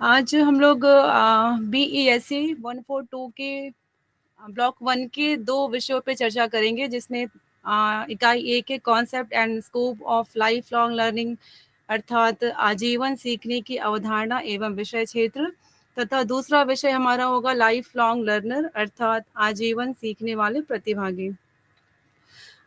आज हम लोग BESC 142 के ब्लॉक 1 के 2 विषयों पे चर्चा करेंगे, जिसमें इकाई 1 है concept and scope of life long learning, अर्थात आजीवन सीखने की अवधारणा एवं विषय क्षेत्र, तथा दूसरा विषय हमारा होगा लाइफ लॉन्ग लर्नर, अर्थात आजीवन सीखने वाले प्रतिभागी।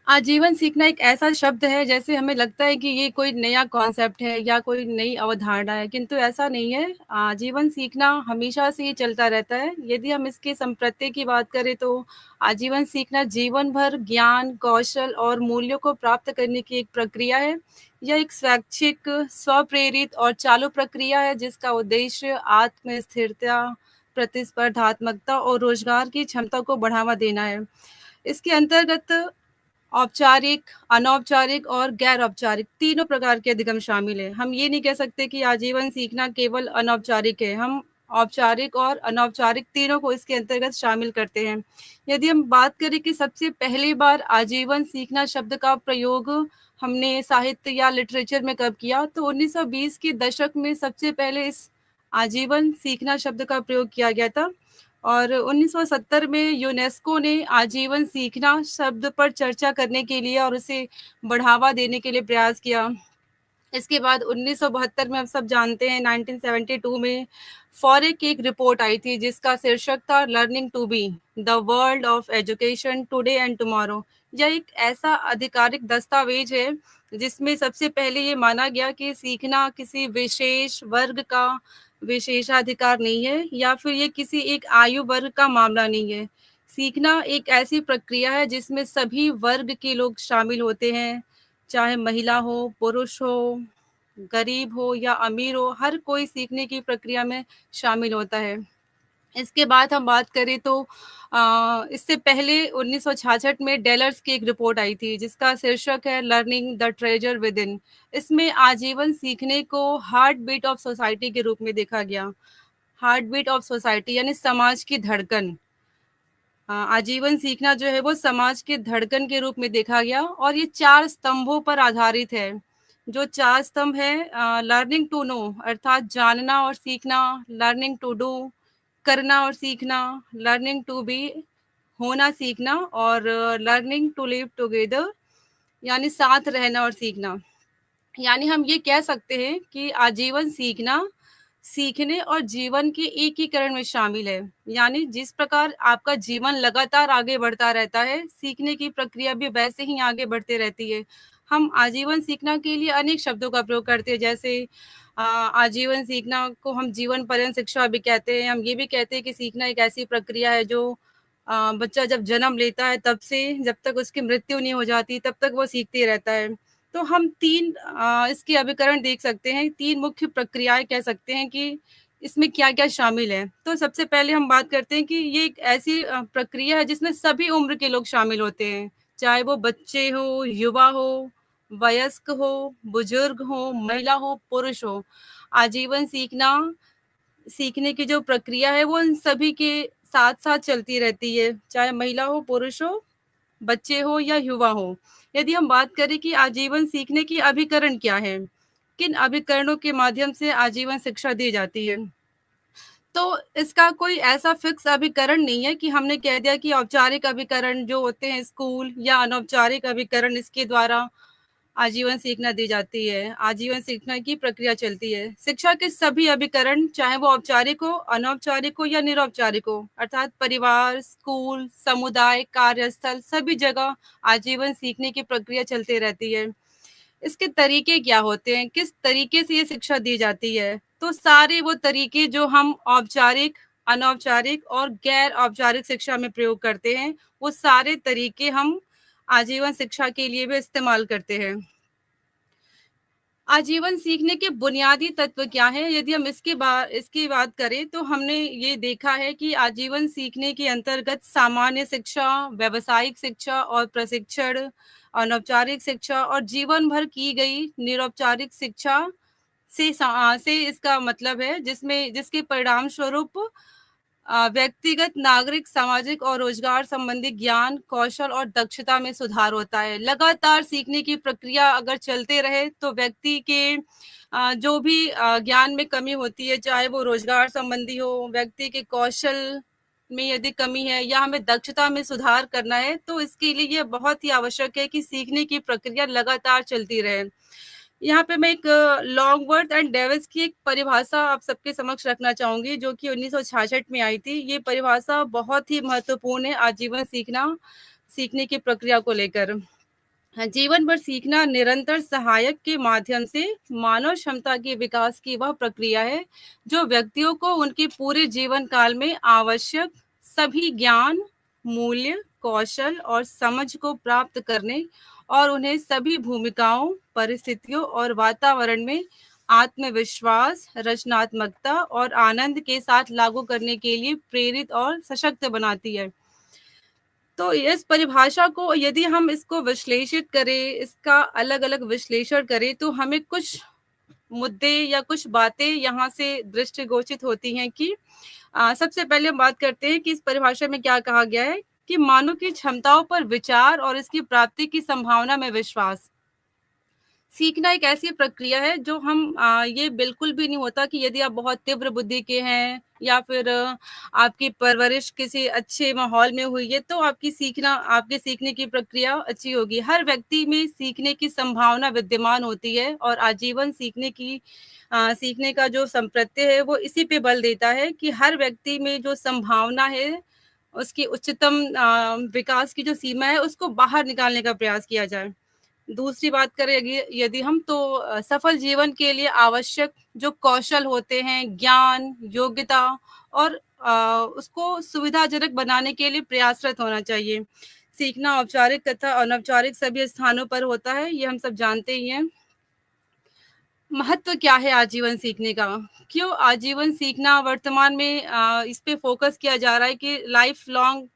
आजीवन सीखना एक ऐसा शब्द है, जैसे हमें लगता है कि ये कोई नया कॉन्सेप्ट है या कोई नई अवधारणा है, किंतु ऐसा नहीं है। आजीवन सीखना हमेशा से ही चलता रहता है। यदि हम इसके संप्रत्यय की बात करें तो आजीवन सीखना जीवन भर ज्ञान, कौशल और मूल्यों को प्राप्त करने की एक प्रक्रिया है। यह एक स्वैच्छिक, स्वप्रेरित और चालू प्रक्रिया है, जिसका उद्देश्य आत्म स्थिरता, प्रतिस्पर्धात्मकता और रोजगार की क्षमता को बढ़ावा देना है। इसके अंतर्गत औपचारिक, अनौपचारिक और गैर औपचारिक तीनों प्रकार के अधिगम शामिल हैं। हम ये नहीं कह सकते कि आजीवन सीखना केवल अनौपचारिक है। हम औपचारिक और अनौपचारिक तीनों को इसके अंतर्गत शामिल करते हैं। यदि हम बात करें कि सबसे पहली बार आजीवन सीखना शब्द का प्रयोग हमने साहित्य या लिटरेचर में कब किया, तो 1920 के दशक में सबसे पहले इस आजीवन सीखना शब्द का प्रयोग किया गया था। और 1970 में यूनेस्को ने आजीवन सीखना शब्द पर चर्चा करने के लिए और उसे बढ़ावा देने के लिए प्रयास किया। इसके बाद 1972 में, हम सब जानते हैं, 1972 में फॉरे की एक रिपोर्ट आई थी, जिसका शीर्षक था learning to be the world of education today and tomorrow. यह एक ऐसा आधिकारिक दस्तावेज है जिसमें सबसे पहले ये माना गया कि सीखना किसी विशेष वर्ग का विशेषाधिकार नहीं है, या फिर ये किसी एक आयु वर्ग का मामला नहीं है। सीखना एक ऐसी प्रक्रिया है जिसमें सभी वर्ग के लोग शामिल होते हैं, चाहे महिला हो, पुरुष हो, गरीब हो या अमीर हो, हर कोई सीखने की प्रक्रिया में शामिल होता है। इसके बाद हम बात करें तो इससे पहले 1966 में डेलर्स की एक रिपोर्ट आई थी, जिसका शीर्षक है learning the treasure with in. इसमें आजीवन सीखने को हार्ट बीट ऑफ सोसाइटी के रूप में देखा गया। हार्ट बीट ऑफ सोसाइटी यानी समाज की धड़कन। आजीवन सीखना जो है वो समाज के धड़कन के रूप में देखा गया, और ये 4 स्तंभों पर आधारित है। जो 4 स्तंभ है, लर्निंग टू नो अर्थात जानना और सीखना, लर्निंग टू डू करना और सीखना, लर्निंग टू बी होना सीखना, और लर्निंग टू लिव टुगेदर यानी साथ रहना और सीखना। यानी हम ये कह सकते हैं कि आजीवन सीखना सीखने और जीवन के एकीकरण में शामिल है। यानी जिस प्रकार आपका जीवन लगातार आगे बढ़ता रहता है, सीखने की प्रक्रिया भी वैसे ही आगे बढ़ती रहती है। हम आजीवन सीखना के लिए अनेक शब्दों का प्रयोग करते हैं, जैसे आजीवन सीखना को हम जीवन पर्यंत शिक्षा भी कहते हैं। हम ये भी कहते हैं कि सीखना एक ऐसी प्रक्रिया है जो बच्चा जब जन्म लेता है तब से जब तक उसकी मृत्यु नहीं हो जाती, तब तक वो सीखते रहता है। तो हम 3 इसके अभिकरण देख सकते हैं, 3 मुख्य प्रक्रियाएँ कह सकते हैं कि इसमें क्या-क्या शामिल है। तो सबसे पहले हम बात करते हैं कि ये एक ऐसी प्रक्रिया है जिसमें सभी उम्र के लोग शामिल होते हैं, चाहे वो बच्चे हो, युवा हो, वयस्क हो, बुजुर्ग हो, महिला हो, पुरुष हो। आजीवन सीखने की जो प्रक्रिया है वो इन सभी के साथ-साथ चलती रहती है, चाहे महिला हो, पुरुष हो, बच्चे हो या युवा हो। यदि हम बात करें कि आजीवन सीखने की अभिकरण क्या है, किन अभिकरणों के माध्यम से आजीवन शिक्षा दी जाती है, तो इसका कोई ऐसा फिक्स अभिकरण नहीं है कि हमने कह दिया कि औपचारिक अभिकरण जो होते हैं स्कूल, या अनौपचारिक अभिकरण इसके द्वारा आजीवन सीखना दी जाती है, आजीवन सीखने की प्रक्रिया चलती है। शिक्षा के सभी अभिकरण, चाहे वो औपचारिक हो, अनौपचारिक हो या निरौपचारिक हो, अर्थात परिवार, स्कूल, समुदाय, कार्यस्थल, सभी जगह आजीवन सीखने की प्रक्रिया चलती रहती है। इसके तरीके क्या होते हैं, किस तरीके से ये शिक्षा दी जाती है, तो सारे वो तरीके जो हम औपचारिक, अनौपचारिक और गैर औपचारिक शिक्षा में प्रयोग करते हैं, वो सारे तरीके हम आजीवन शिक्षा के लिए भी इस्तेमाल करते हैं। आजीवन सीखने के बुनियादी तत्व क्या हैं? यदि हम इसकी बात करें तो हमने ये देखा है कि आजीवन सीखने के अंतर्गत सामान्य शिक्षा, व्यावसायिक शिक्षा और प्रशिक्षण, अनौपचारिक शिक्षा और जीवन भर की गई निरौपचारिक शिक्षा से इसका मतलब है, जिसके परिणाम स्वरूप व्यक्तिगत, नागरिक, सामाजिक और रोजगार संबंधी ज्ञान, कौशल और दक्षता में सुधार होता है। लगातार सीखने की प्रक्रिया अगर चलते रहे तो व्यक्ति के जो भी ज्ञान में कमी होती है, चाहे वो रोजगार संबंधी हो, व्यक्ति के कौशल में यदि कमी है या हमें दक्षता में सुधार करना है, तो इसके लिए ये बहुत ही आवश्यक है कि सीखने की प्रक्रिया लगातार चलती रहे। यहाँ पे मैं एक लॉन्गवर्थ एंड डेविस की एक परिभाषा आप सबके समक्ष रखना चाहूँगी, जो कि 1966 में आई थी। ये परिभाषा बहुत ही महत्वपूर्ण है आजीवन सीखने की प्रक्रिया को लेकर। जीवन भर सीखना निरंतर सहायक के माध्यम से मानव क्षमता के विकास की वह प्रक्रिया है, जो व्यक्तियों को उनके पूरे जीवन काल में आवश्यक सभी ज्ञान, मूल्य, कौशल और समझ को प्राप्त करने और उन्हें सभी भूमिकाओं, परिस्थितियों और वातावरण में आत्मविश्वास, रचनात्मकता और आनंद के साथ लागू करने के लिए प्रेरित और सशक्त बनाती है। तो इस परिभाषा को यदि हम इसको विश्लेषित करें, इसका अलग-अलग विश्लेषण करें, तो हमें कुछ मुद्दे या कुछ बातें यहाँ से दृष्टिगोचर होती हैं कि सबसे पहले हम बात करते हैं कि इस परिभाषा में क्या कहा गया है कि मानव की क्षमताओं पर विचार और इसकी प्राप्ति की संभावना में विश्वास। सीखना एक ऐसी प्रक्रिया है जो हम ये बिल्कुल भी नहीं होता कि यदि आप बहुत तीव्र बुद्धि के हैं या फिर आपकी परवरिश किसी अच्छे माहौल में हुई है, तो आपके सीखने की प्रक्रिया अच्छी होगी। हर व्यक्ति में सीखने की संभावना विद्यमान होती है और आजीवन सीखने का जो संप्रत्यय है वो इसी पे बल देता है कि हर व्यक्ति में जो संभावना है, उसकी उच्चतम विकास की जो सीमा है उसको बाहर निकालने का प्रयास किया जाए। दूसरी बात करें यदि हम, तो सफल जीवन के लिए आवश्यक जो कौशल होते हैं, ज्ञान, योग्यता और उसको सुविधाजनक बनाने के लिए प्रयासरत होना चाहिए। सीखना औपचारिक तथा अनौपचारिक सभी स्थानों पर होता है, ये हम सब जानते ही हैं। महत्व क्या है आजीवन सीखने का? क्यों आजीवन सीखना वर्तमान में इस पे फोकस किया जा रहा है कि लाइफ लॉन्ग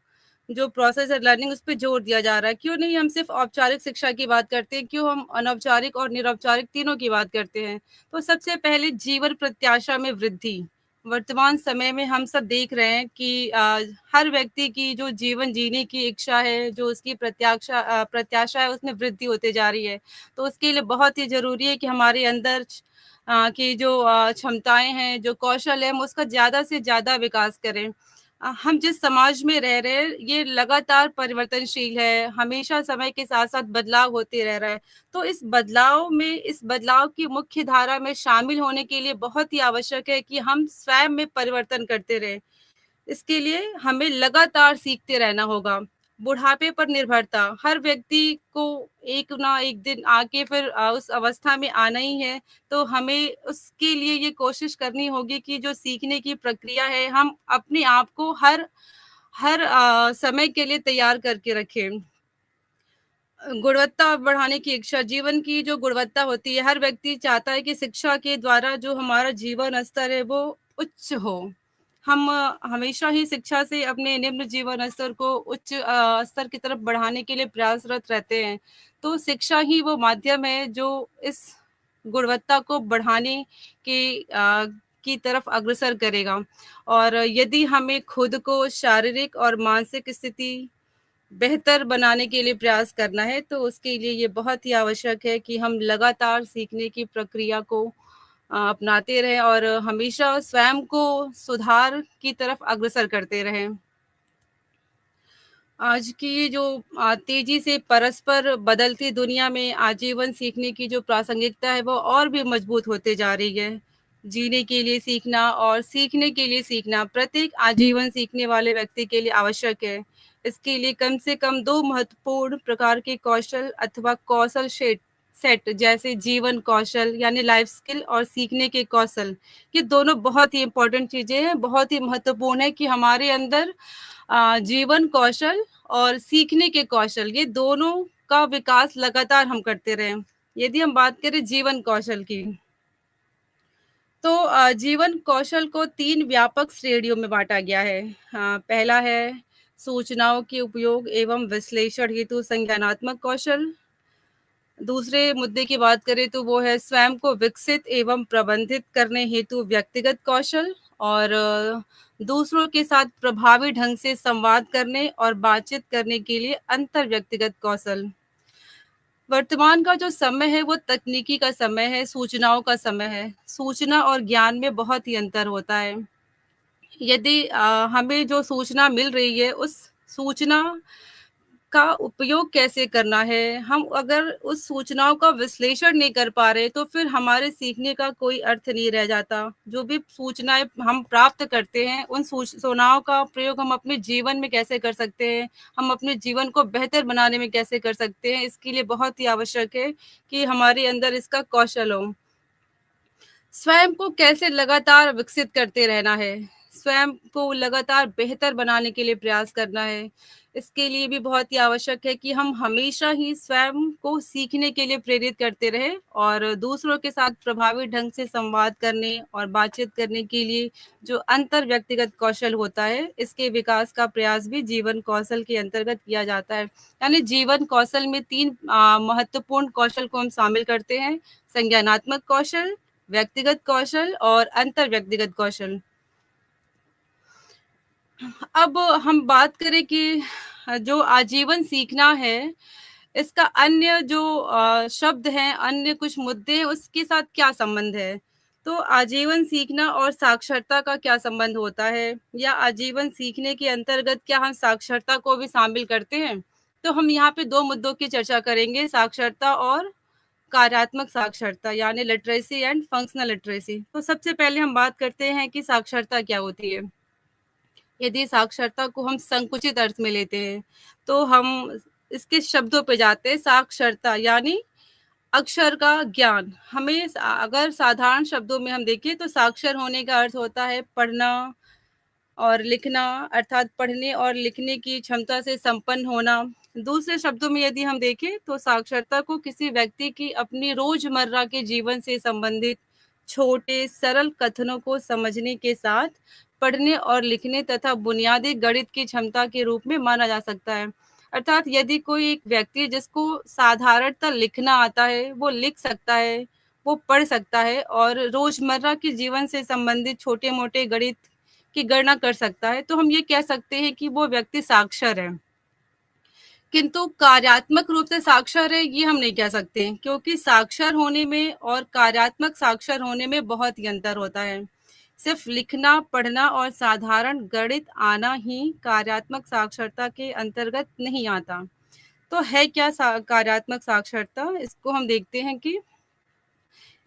जो प्रोसेस है लर्निंग, उस पे जोर दिया जा रहा है? क्यों नहीं हम सिर्फ औपचारिक शिक्षा की बात करते हैं, क्यों हम अनौपचारिक और निरौपचारिक तीनों की बात करते हैं? तो सबसे पहले जीवन प्रत्याशा में वृद्धि। वर्तमान समय में हम सब देख रहे हैं कि हर व्यक्ति की जो जीवन जीने की इच्छा है, जो उसकी प्रत्याशा है, उसमें वृद्धि होते जा रही है। तो उसके लिए बहुत ही ज़रूरी है कि हमारे अंदर की जो क्षमताएँ हैं, जो कौशल है, हम उसका ज़्यादा से ज़्यादा विकास करें। हम जिस समाज में रह रहे हैं, ये लगातार परिवर्तनशील है, हमेशा समय के साथ-साथ बदलाव होते रह रहा है। तो इस बदलाव की मुख्य धारा में शामिल होने के लिए बहुत ही आवश्यक है कि हम स्वयं में परिवर्तन करते रहें। इसके लिए हमें लगातार सीखते रहना होगा। बुढ़ापे पर निर्भरता, हर व्यक्ति को एक ना एक दिन आके फिर उस अवस्था में आना ही है, तो हमें उसके लिए ये कोशिश करनी होगी कि जो सीखने की प्रक्रिया है, हम अपने आप को हर हर समय के लिए तैयार करके रखें। गुणवत्ता बढ़ाने की इच्छा, जीवन की जो गुणवत्ता होती है, हर व्यक्ति चाहता है कि शिक्षा के द्वारा जो हमारा जीवन स्तर है वो उच्च हो। हम हमेशा ही शिक्षा से अपने निम्न जीवन स्तर को उच्च स्तर की तरफ बढ़ाने के लिए प्रयासरत रहते हैं। तो शिक्षा ही वो माध्यम है जो इस गुणवत्ता को बढ़ाने के की तरफ अग्रसर करेगा। और यदि हमें खुद को शारीरिक और मानसिक स्थिति बेहतर बनाने के लिए प्रयास करना है, तो उसके लिए ये बहुत ही आवश्यक है कि हम लगातार सीखने की प्रक्रिया को अपनाते रहें और हमेशा स्वयं को सुधार की तरफ अग्रसर करते रहें। आज की ये जो तेज़ी से परस्पर बदलती दुनिया में आजीवन सीखने की जो प्रासंगिकता है, वो और भी मजबूत होते जा रही है। जीने के लिए सीखना और सीखने के लिए सीखना प्रत्येक आजीवन सीखने वाले व्यक्ति के लिए आवश्यक है। इसके लिए कम से कम 2 महत्वपूर्ण प्रकार के कौशल अथवा कौशल सेट जैसे जीवन कौशल यानी लाइफ स्किल और सीखने के कौशल, ये दोनों बहुत ही इम्पोर्टेंट चीज़ें हैं, बहुत ही महत्वपूर्ण है कि हमारे अंदर जीवन कौशल और सीखने के कौशल, ये दोनों का विकास लगातार हम करते रहें। यदि हम बात करें जीवन कौशल की, तो जीवन कौशल को 3 व्यापक श्रेणियों में बाँटा गया है। पहला है सूचनाओं के उपयोग एवं विश्लेषण हेतु संज्ञानात्मक कौशल। दूसरे मुद्दे की बात करें तो वो है स्वयं को विकसित एवं प्रबंधित करने हेतु व्यक्तिगत कौशल। और दूसरों के साथ प्रभावी ढंग से संवाद करने और बातचीत करने के लिए अंतर व्यक्तिगत कौशल। वर्तमान का जो समय है वो तकनीकी का समय है, सूचनाओं का समय है। सूचना और ज्ञान में बहुत ही अंतर होता है। यदि हमें जो सूचना मिल रही है, उस सूचना का उपयोग कैसे करना है, हम अगर उस सूचनाओं का विश्लेषण नहीं कर पा रहे, तो फिर हमारे सीखने का कोई अर्थ नहीं रह जाता। जो भी सूचनाएँ हम प्राप्त करते हैं, उन सूचनाओं का प्रयोग हम अपने जीवन में कैसे कर सकते हैं, हम अपने जीवन को बेहतर बनाने में कैसे कर सकते हैं, इसके लिए बहुत ही आवश्यक है कि हमारे अंदर इसका कौशल हो। स्वयं को कैसे लगातार विकसित करते रहना है, स्वयं को लगातार बेहतर बनाने के लिए प्रयास करना है। इसके लिए भी बहुत ही आवश्यक है कि हम हमेशा ही स्वयं को सीखने के लिए प्रेरित करते रहें और दूसरों के साथ प्रभावी ढंग से संवाद करने और बातचीत करने के लिए जो अंतर व्यक्तिगत कौशल होता है, इसके विकास का प्रयास भी जीवन कौशल के अंतर्गत किया जाता है। यानी जीवन कौशल में 3 महत्वपूर्ण कौशल को हम शामिल करते हैं, संज्ञानात्मक कौशल, व्यक्तिगत कौशल और अंतर व्यक्तिगत कौशल। अब हम बात करें कि जो आजीवन सीखना है, इसका अन्य जो शब्द हैं, अन्य कुछ मुद्दे हैं, उसके साथ क्या संबंध है? तो आजीवन सीखना और साक्षरता का क्या संबंध होता है? या आजीवन सीखने के अंतर्गत क्या हम साक्षरता को भी शामिल करते हैं? तो हम यहाँ पे 2 मुद्दों की चर्चा करेंगे, साक्षरता और कार्यात्मक साक्षरता यानी लिटरेसी एंड फंक्शनल लिटरेसी। तो सबसे पहले हम बात करते हैं कि साक्षरता क्या होती है। यदि साक्षरता को हम संकुचित अर्थ में लेते हैं, तो हम इसके शब्दों पे जाते हैं। साक्षरता यानी अक्षर का ज्ञान। हमें अगर साधारण शब्दों में हम देखें तो साक्षर होने का अर्थ होता है पढ़ना और लिखना, अर्थात पढ़ने और लिखने की क्षमता से संपन्न होना। दूसरे शब्दों में यदि हम देखें तो साक्षरता को किसी व्यक्ति की अपनी रोजमर्रा के जीवन से संबंधित छोटे सरल कथनों को समझने के साथ पढ़ने और लिखने तथा बुनियादी गणित की क्षमता के रूप में माना जा सकता है। अर्थात यदि कोई एक व्यक्ति जिसको साधारणतः लिखना आता है, वो लिख सकता है, वो पढ़ सकता है और रोजमर्रा के जीवन से संबंधित छोटे मोटे गणित की गणना कर सकता है, तो हम ये कह सकते हैं कि वो व्यक्ति साक्षर है। किंतु कार्यात्मक रूप से साक्षर है, ये हम नहीं कह सकते, क्योंकि साक्षर होने में और कार्यात्मक साक्षर होने में बहुत ही अंतर होता है। सिर्फ लिखना, पढ़ना और साधारण गणित आना ही कार्यात्मक साक्षरता के अंतर्गत नहीं आता। तो है क्या कार्यात्मक साक्षरता? इसको हम देखते हैं कि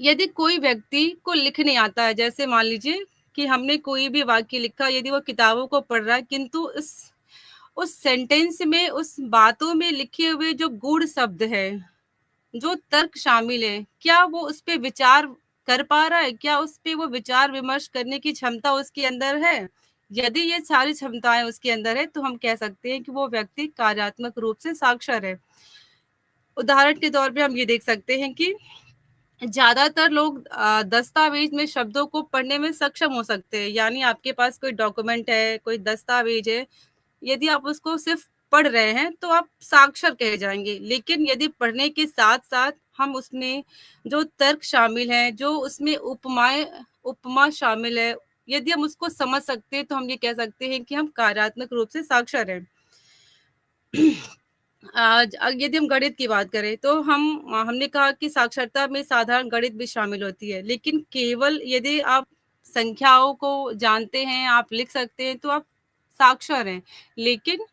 यदि कोई व्यक्ति को लिखने आता है, जैसे मान लीजिए कि हमने कोई भी वाक्य लिखा, यदि वो किताबों को पढ़ रहा है, किंतु उस सेंटेंस में, उस बातों में लिखे हुए जो गूढ़ शब्द है, जो तर्क शामिल है, क्या वो उस पे विचार कर पा रहा है? क्या उस पे वो विचार विमर्श करने की क्षमता उसके अंदर है? यदि ये सारी क्षमताएं उसके अंदर है, तो हम कह सकते हैं कि वो व्यक्ति कार्यात्मक रूप से साक्षर है। उदाहरण के तौर पे हम ये देख सकते हैं कि ज़्यादातर लोग दस्तावेज में शब्दों को पढ़ने में सक्षम हो सकते हैं। यानी आपके पास कोई डॉक्यूमेंट है, कोई दस्तावेज है, यदि आप उसको सिर्फ पढ़ रहे हैं, तो आप साक्षर कहे जाएँगे। लेकिन यदि पढ़ने के साथ-साथ हम उसमें जो तर्क शामिल हैं, जो उसमें उपमा शामिल है, यदि हम उसको समझ सकते हैं, तो हम ये कह सकते हैं कि हम कार्यात्मक रूप से साक्षर हैं। यदि हम गणित की बात करें, तो हमने कहा कि साक्षरता में साधारण गणित भी शामिल होती है, लेकिन केवल यदि आप संख्याओं को जानते हैं, आप लिख सकते हैं, तो आप साक्षर हैं। लेकिन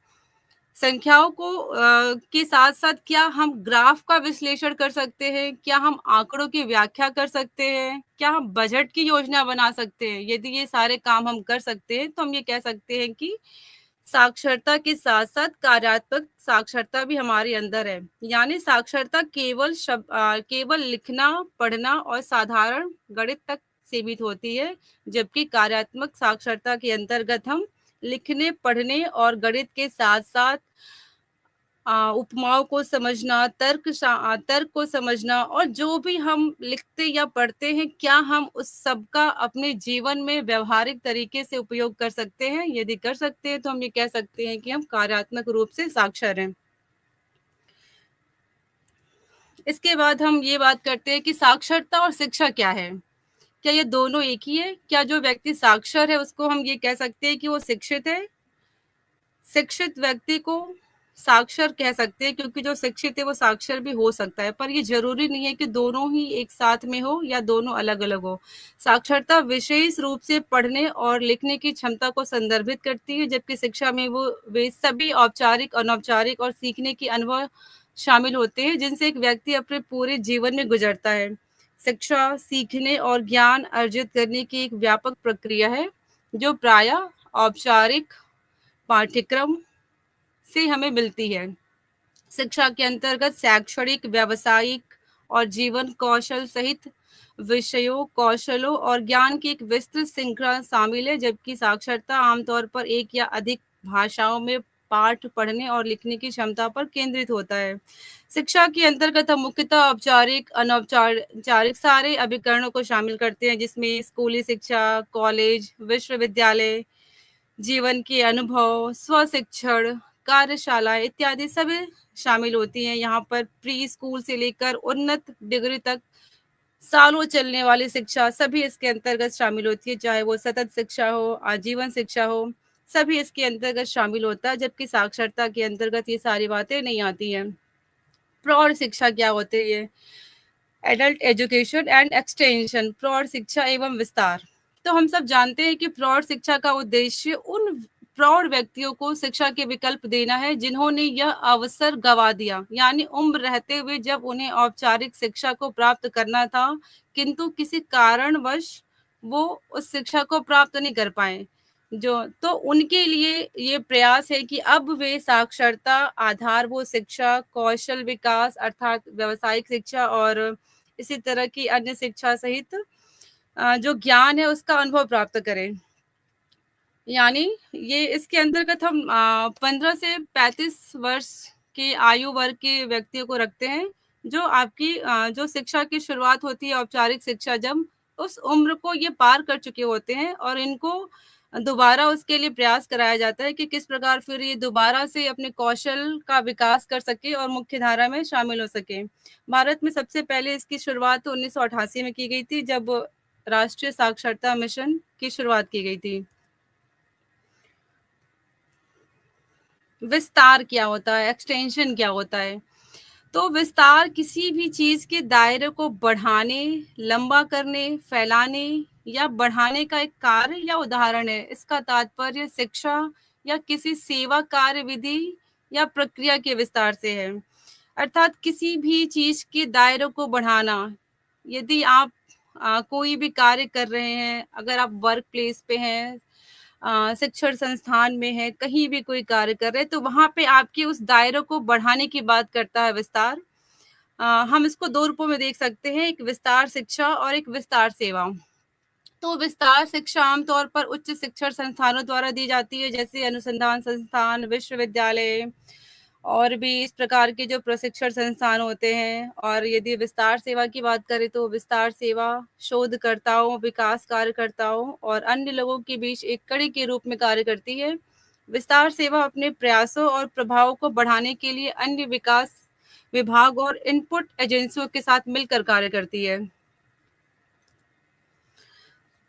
संख्याओं को के साथ-साथ क्या हम ग्राफ का विश्लेषण कर सकते हैं? क्या हम आंकड़ों की व्याख्या कर सकते हैं? क्या हम बजट की योजना बना सकते हैं? यदि ये सारे काम हम कर सकते हैं, तो हम ये कह सकते हैं कि साक्षरता के साथ-साथ कार्यात्मक साक्षरता भी हमारे अंदर है। यानी साक्षरता केवल लिखना, पढ़ना और साधारण गणित तक सीमित होती है, जबकि कार्यात्मक साक्षरता के अंतर्गत हम लिखने, पढ़ने और गणित के साथ-साथ उपमाओं को समझना, तर्क को समझना और जो भी हम लिखते या पढ़ते हैं, क्या हम उस सब का अपने जीवन में व्यावहारिक तरीके से उपयोग कर सकते हैं? यदि कर सकते हैं, तो हम ये कह सकते हैं कि हम कार्यात्मक रूप से साक्षर हैं। इसके बाद हम ये बात करते हैं कि साक्षरता और शिक्षा क्या है? क्या ये दोनों एक ही है? क्या जो व्यक्ति साक्षर है उसको हम ये कह सकते हैं कि वो शिक्षित है? शिक्षित व्यक्ति को साक्षर कह सकते हैं, क्योंकि जो शिक्षित है वो साक्षर भी हो सकता है, पर ये जरूरी नहीं है कि दोनों ही एक साथ में हो या दोनों अलग अलग हो। साक्षरता विशेष रूप से पढ़ने और लिखने की क्षमता को संदर्भित करती है, जबकि शिक्षा में वो वे सभी औपचारिक, अनौपचारिक और सीखने की अनुभव शामिल होते हैं जिनसे एक व्यक्ति अपने पूरे जीवन में गुजरता है। शिक्षा सीखने और ज्ञान अर्जित करने की एक व्यापक प्रक्रिया है जो प्रायः औपचारिक पाठ्यक्रम से हमें मिलती है। शिक्षा के अंतर्गत शैक्षणिक, व्यावसायिक और जीवन कौशल सहित विषयों, कौशलों और ज्ञान की एक विस्तृत श्रृंखला शामिल है, जबकि साक्षरता आमतौर पर एक या अधिक भाषाओं में पाठ पढ़ने और लिखने की क्षमता पर केंद्रित होता है। शिक्षा के अंतर्गत हम मुख्यतः औपचारिक, अनौपचारिक सारे अभिकरणों को शामिल करते हैं, जिसमें स्कूली शिक्षा, कॉलेज, विश्वविद्यालय, जीवन के अनुभव, स्वशिक्षण, कार्यशाला इत्यादि सभी शामिल होती हैं। यहाँ पर प्री स्कूल से लेकर उन्नत डिग्री तक सालों चलने वाली शिक्षा सभी इसके अंतर्गत शामिल होती है, चाहे वो सतत शिक्षा हो, आजीवन शिक्षा हो, सभी इसके अंतर्गत शामिल होता है, जबकि साक्षरता के अंतर्गत ये सारी बातें नहीं आती हैं। प्रौढ़ शिक्षा क्या होती है? एडल्ट एजुकेशन एंड एक्सटेंशन, प्रौढ़ शिक्षा एवं विस्तार। तो हम सब जानते हैं कि प्रौढ़ शिक्षा का उद्देश्य उन प्रौढ़ व्यक्तियों को शिक्षा के विकल्प देना है जिन्होंने यह अवसर गवा दिया, यानी उम्र रहते हुए जब उन्हें औपचारिक शिक्षा को प्राप्त करना था, किंतु किसी कारणवश वो उस शिक्षा को प्राप्त नहीं कर पाए। जो तो उनके लिए ये प्रयास है कि अब वे साक्षरता, आधारभूत शिक्षा, कौशल विकास अर्थात व्यावसायिक शिक्षा और इसी तरह की अन्य शिक्षा सहित जो ज्ञान है उसका अनुभव प्राप्त करें। यानी ये इसके अंतर्गत हम 15 से 35 वर्ष के आयु वर्ग के व्यक्तियों को रखते हैं, जो आपकी जो शिक्षा की शुरुआत होती है औपचारिक शिक्षा, जब उस उम्र को ये पार कर चुके होते हैं और इनको दोबारा उसके लिए प्रयास कराया जाता है कि किस प्रकार फिर ये दोबारा से अपने कौशल का विकास कर सके और मुख्य धारा में शामिल हो सके। भारत में सबसे पहले इसकी शुरुआत तो 1988 में की गई थी, जब राष्ट्रीय साक्षरता मिशन की शुरुआत की गई थी। विस्तार क्या होता है? एक्सटेंशन क्या होता है? तो विस्तार किसी भी चीज के दायरे को बढ़ाने, लंबा करने, फैलाने या बढ़ाने का एक कार्य या उदाहरण है। इसका तात्पर्य शिक्षा या किसी सेवा कार्य विधि या प्रक्रिया के विस्तार से है। अर्थात किसी भी चीज के दायरे को बढ़ाना। यदि आप कोई भी कार्य कर रहे हैं, अगर आप वर्क प्लेस पे हैं, शिक्षण संस्थान में है, कहीं भी कोई कार्य कर रहे हैं, तो वहां पे आपके उस दायरे को बढ़ाने की बात करता है विस्तार। हम इसको दो रूपों में देख सकते हैं, एक विस्तार शिक्षा और एक विस्तार सेवा। तो विस्तार शिक्षा आमतौर पर उच्च शिक्षण संस्थानों द्वारा दी जाती है, जैसे अनुसंधान संस्थान, विश्वविद्यालय और भी इस प्रकार के जो प्रशिक्षण संस्थान होते हैं। और यदि विस्तार सेवा की बात करें तो विस्तार सेवा शोधकर्ताओं, विकास कार्यकर्ताओं और अन्य लोगों के बीच एक कड़ी के रूप में कार्य करती है। विस्तार सेवा अपने प्रयासों और प्रभाव को बढ़ाने के लिए अन्य विकास विभाग और इनपुट एजेंसियों के साथ मिलकर कार्य करती है।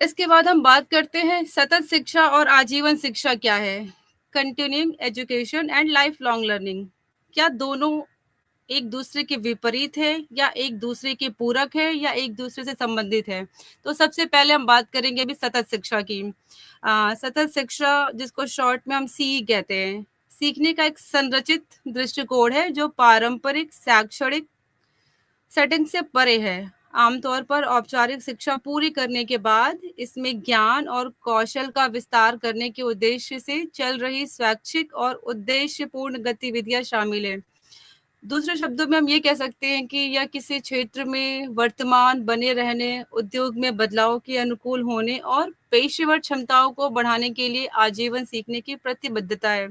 इसके बाद हम बात करते हैं सतत शिक्षा और आजीवन शिक्षा क्या है। Continuing education and life long learning, क्या दोनों एक दूसरे के विपरीत है या एक दूसरे के पूरक है या एक दूसरे से संबंधित है? तो सबसे पहले हम बात करेंगे अभी सतत शिक्षा की। सतत शिक्षा, जिसको शॉर्ट में हम सी कहते हैं, सीखने का एक संरचित दृष्टिकोण है जो पारंपरिक शैक्षणिक सेटिंग से परे है। आमतौर पर औपचारिक शिक्षा पूरी करने के बाद इसमें ज्ञान और कौशल का विस्तार करने के उद्देश्य से चल रही स्वैच्छिक और उद्देश्यपूर्ण गतिविधियां शामिल है। दूसरे शब्दों में हम ये कह सकते हैं कि यह किसी क्षेत्र में वर्तमान बने रहने, उद्योग में बदलाव के अनुकूल होने और पेशेवर क्षमताओं को बढ़ाने के लिए आजीवन सीखने की प्रतिबद्धता है।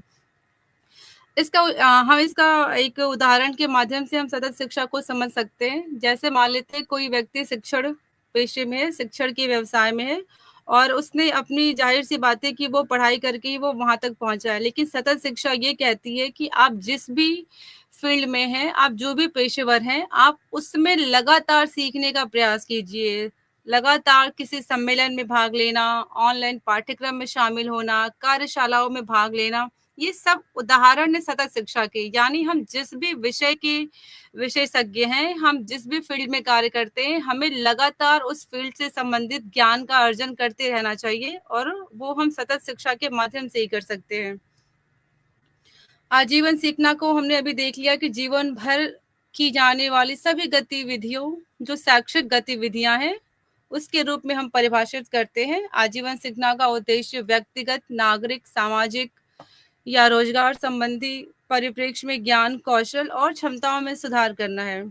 हम इसका एक उदाहरण के माध्यम से हम सतत शिक्षा को समझ सकते हैं। जैसे मान लेते हैं कोई व्यक्ति शिक्षण पेशे में है, शिक्षण के व्यवसाय में है और उसने अपनी जाहिर-सी बात है कि वो पढ़ाई करके ही वो वहाँ तक पहुँचा है। लेकिन सतत शिक्षा ये कहती है कि आप जिस भी फील्ड में हैं, आप जो भी पेशेवर हैं, आप उसमें लगातार सीखने का प्रयास कीजिए। लगातार किसी सम्मेलन में भाग लेना, ऑनलाइन पाठ्यक्रम में शामिल होना, कार्यशालाओं में भाग लेना, ये सब उदाहरण है सतत शिक्षा के। यानी हम जिस भी विषय के विशेषज्ञ हैं, हम जिस भी फील्ड में कार्य करते हैं, हमें लगातार उस फील्ड से संबंधित ज्ञान का अर्जन करते रहना चाहिए और वो हम सतत शिक्षा के माध्यम से ही कर सकते हैं। आजीवन सीखना को हमने अभी देख लिया कि जीवन भर की जाने वाली सभी गतिविधियों, जो शैक्षिक गतिविधियां हैं, उसके रूप में हम परिभाषित करते हैं। आजीवन सीखना का उद्देश्य व्यक्तिगत, नागरिक, सामाजिक या रोजगार संबंधी परिप्रेक्ष्य में ज्ञान, कौशल और क्षमताओं में सुधार करना है।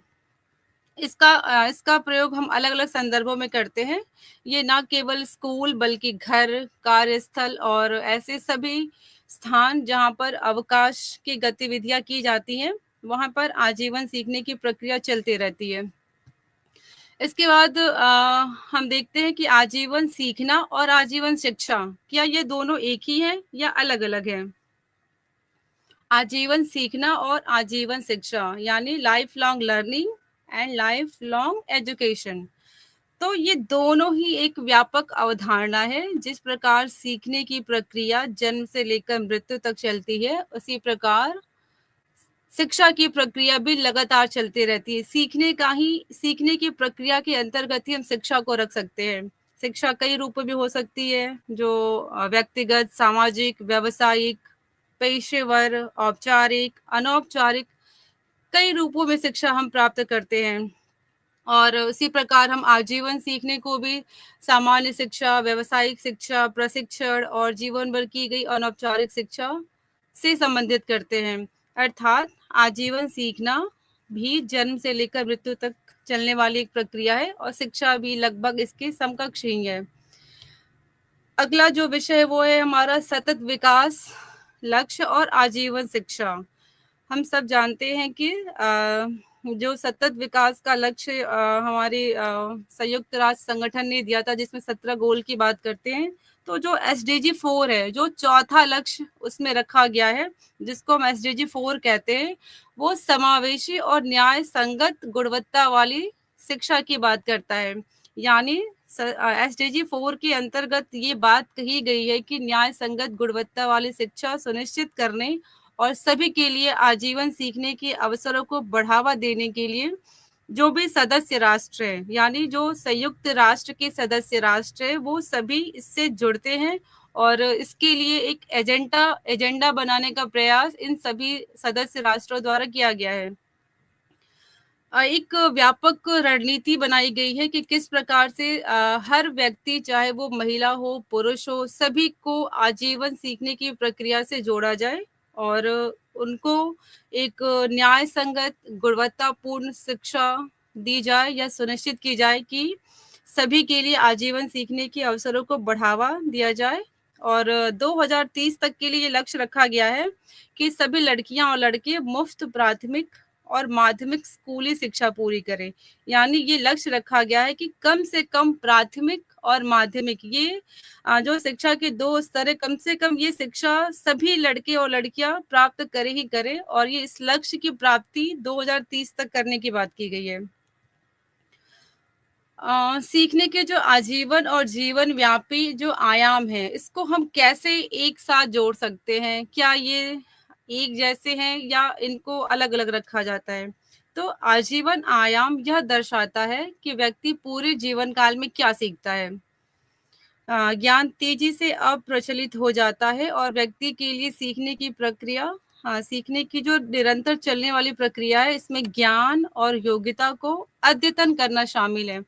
इसका प्रयोग हम अलग-अलग संदर्भों में करते हैं। ये ना केवल स्कूल बल्कि घर, कार्यस्थल और ऐसे सभी स्थान जहाँ पर अवकाश की गतिविधियाँ की जाती हैं, वहाँ पर आजीवन सीखने की प्रक्रिया चलती रहती है। इसके बाद हम देखते हैं कि आजीवन सीखना और आजीवन शिक्षा, क्या ये दोनों एक ही हैं या अलग-अलग हैं? आजीवन सीखना और आजीवन शिक्षा यानी life long learning and life long education, तो ये दोनों ही एक व्यापक अवधारणा है। जिस प्रकार सीखने की प्रक्रिया जन्म से लेकर मृत्यु तक चलती है, उसी प्रकार शिक्षा की प्रक्रिया भी लगातार चलती रहती है। सीखने की प्रक्रिया के अंतर्गत ही हम शिक्षा को रख सकते हैं। शिक्षा कई रूपों में हो सकती है, जो व्यक्तिगत, सामाजिक, व्यावसायिक, पेशेवर, औपचारिक, अनौपचारिक, कई रूपों में शिक्षा हम प्राप्त करते हैं। और उसी प्रकार हम आजीवन सीखने को भी सामान्य शिक्षा, व्यावसायिक शिक्षा, प्रशिक्षण और जीवन भर की गई अनौपचारिक शिक्षा से संबंधित करते हैं। अर्थात आजीवन सीखना भी जन्म से लेकर मृत्यु तक चलने वाली एक प्रक्रिया है और शिक्षा भी लगभग इसके समकक्ष ही है। अगला जो विषय है वो है हमारा सतत विकास, लक्ष्य और आजीवन शिक्षा। हम सब जानते हैं कि जो सतत विकास का लक्ष्य हमारे संयुक्त राष्ट्र संगठन ने दिया था, जिसमें 17 गोल की बात करते हैं, तो जो SDG 4 है, जो चौथा लक्ष्य उसमें रखा गया है, जिसको हम SDG 4 कहते हैं, वो समावेशी और न्याय संगत गुणवत्ता वाली शिक्षा की बात करता है। यानी SDG 4 के अंतर्गत ये बात कही गई है कि न्याय संगत गुणवत्ता वाली शिक्षा सुनिश्चित करने और सभी के लिए आजीवन सीखने के अवसरों को बढ़ावा देने के लिए जो भी सदस्य राष्ट्र है, यानी जो संयुक्त राष्ट्र के सदस्य राष्ट्र है, वो सभी इससे जुड़ते हैं और इसके लिए एक एजेंडा बनाने का प्रयास इन सभी सदस्य राष्ट्रों द्वारा किया गया है। एक व्यापक रणनीति बनाई गई है कि किस प्रकार से हर व्यक्ति, चाहे वो महिला हो, पुरुष हो, सभी को आजीवन सीखने की प्रक्रिया से जोड़ा जाए और उनको एक न्याय संगत गुणवत्तापूर्ण शिक्षा दी जाए या सुनिश्चित की जाए कि सभी के लिए आजीवन सीखने के अवसरों को बढ़ावा दिया जाए। और 2030 तक के लिए ये लक्ष्य रखा गया है कि सभी लड़कियां और लड़के मुफ्त प्राथमिक और माध्यमिक स्कूली शिक्षा पूरी करें। यानी ये लक्ष्य रखा गया है कि कम से कम प्राथमिक और माध्यमिक, ये जो शिक्षा के 2 स्तर है, कम से कम ये शिक्षा सभी लड़के और लड़कियां प्राप्त करें ही करें और ये इस लक्ष्य की प्राप्ति 2030 तक करने की बात की गई है। सीखने के जो आजीवन और जीवन व्यापी जो आयाम है, इसको हम कैसे एक साथ जोड़ सकते हैं? क्या ये एक जैसे हैं या इनको अलग-अलग रखा जाता है? तो आजीवन आयाम यह दर्शाता है कि व्यक्ति पूरे जीवन काल में क्या सीखता है। ज्ञान तेजी से अप्रचलित हो जाता है और व्यक्ति के लिए सीखने की प्रक्रिया, सीखने की जो निरंतर चलने वाली प्रक्रिया है, इसमें ज्ञान और योग्यता को अद्यतन करना शामिल है।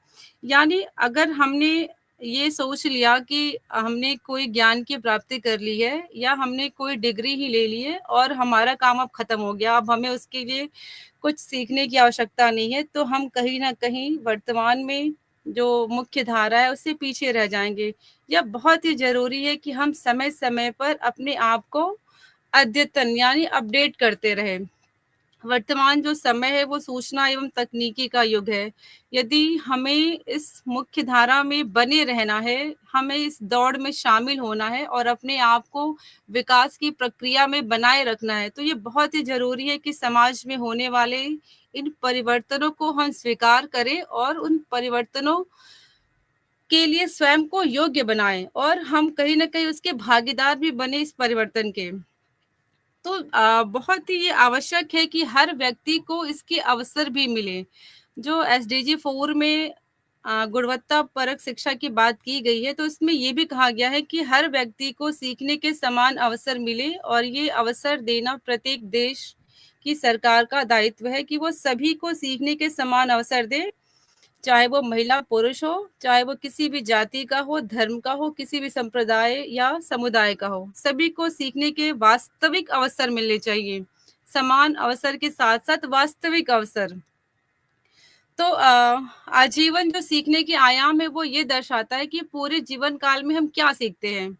यानी अगर हमने ये सोच लिया कि हमने कोई ज्ञान की प्राप्ति कर ली है या हमने कोई डिग्री ही ले ली है और हमारा काम अब खत्म हो गया, अब हमें उसके लिए कुछ सीखने की आवश्यकता नहीं है, तो हम कहीं न कहीं वर्तमान में जो मुख्य धारा है उससे पीछे रह जाएँगे। यह बहुत ही ज़रूरी है कि हम समय-समय पर अपने आप को अद्यतन यानी अपडेट करते रहें। वर्तमान जो समय है वो सूचना एवं तकनीकी का युग है। यदि हमें इस मुख्य धारा में बने रहना है, हमें इस दौड़ में शामिल होना है और अपने आप को विकास की प्रक्रिया में बनाए रखना है, तो ये बहुत ही ज़रूरी है कि समाज में होने वाले इन परिवर्तनों को हम स्वीकार करें और उन परिवर्तनों के लिए स्वयं को योग्य बनाएं और हम कहीं ना कहीं उसके भागीदार भी बने इस परिवर्तन के। तो बहुत ही ये आवश्यक है कि हर व्यक्ति को इसके अवसर भी मिले। जो SDG 4 में गुणवत्ता परक शिक्षा की बात की गई है, तो इसमें ये भी कहा गया है कि हर व्यक्ति को सीखने के समान अवसर मिले और ये अवसर देना प्रत्येक देश की सरकार का दायित्व है कि वो सभी को सीखने के समान अवसर दे, चाहे वो महिला पुरुष हो, चाहे वो किसी भी जाति का हो, धर्म का हो, किसी भी संप्रदाय या समुदाय का हो, सभी को सीखने के वास्तविक अवसर मिलने चाहिए। समान अवसर के साथ साथ वास्तविक अवसर। तो आजीवन जो सीखने के आयाम है वो ये दर्शाता है कि पूरे जीवन काल में हम क्या सीखते हैं।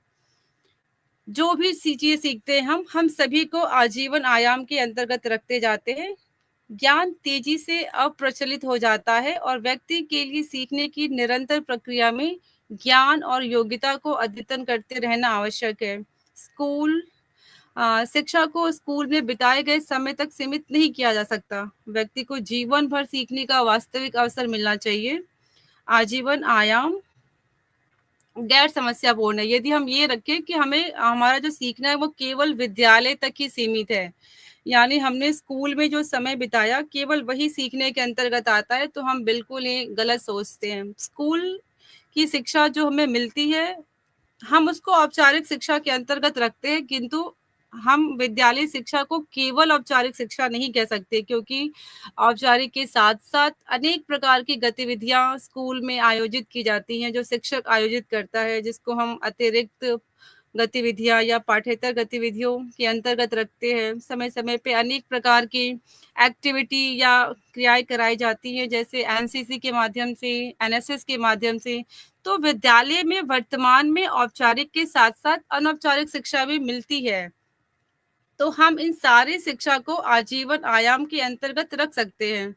जो भी चीजें सीखते हैं हम सभी को आजीवन आयाम के अंतर्गत रखते जाते हैं। ज्ञान तेजी से अप्रचलित हो जाता है और व्यक्ति के लिए सीखने की निरंतर प्रक्रिया में ज्ञान और योग्यता को अद्यतन करते रहना आवश्यक है। स्कूल शिक्षा को स्कूल में बिताए गए समय तक सीमित नहीं किया जा सकता। व्यक्ति को जीवन भर सीखने का वास्तविक अवसर मिलना चाहिए। आजीवन आयाम गैर समस्यापूर्ण है यदि हम ये रखें कि हमें हमारा जो सीखना है वो केवल विद्यालय तक ही सीमित है, यानी हमने स्कूल में जो समय बिताया केवल वही सीखने के अंतर्गत आता है, तो हम बिल्कुल ही गलत सोचते हैं। स्कूल की शिक्षा जो हमें मिलती है हम उसको औपचारिक शिक्षा के अंतर्गत रखते हैं, किंतु हम विद्यालय शिक्षा को केवल औपचारिक शिक्षा नहीं कह सकते, क्योंकि औपचारिक के साथ साथ अनेक प्रकार की गतिविधियां स्कूल में आयोजित की जाती हैं जो शिक्षक आयोजित करता है, जिसको हम अतिरिक्त गतिविधियां या पाठ्येतर गतिविधियों के अंतर्गत रखते हैं। समय समय पे अनेक प्रकार की एक्टिविटी या क्रियाएं कराई जाती हैं, जैसे NCC के माध्यम से, NSS के माध्यम से। तो विद्यालय में वर्तमान में औपचारिक के साथ साथ अनौपचारिक शिक्षा भी मिलती है, तो हम इन सारी शिक्षा को आजीवन आयाम के अंतर्गत रख सकते हैं।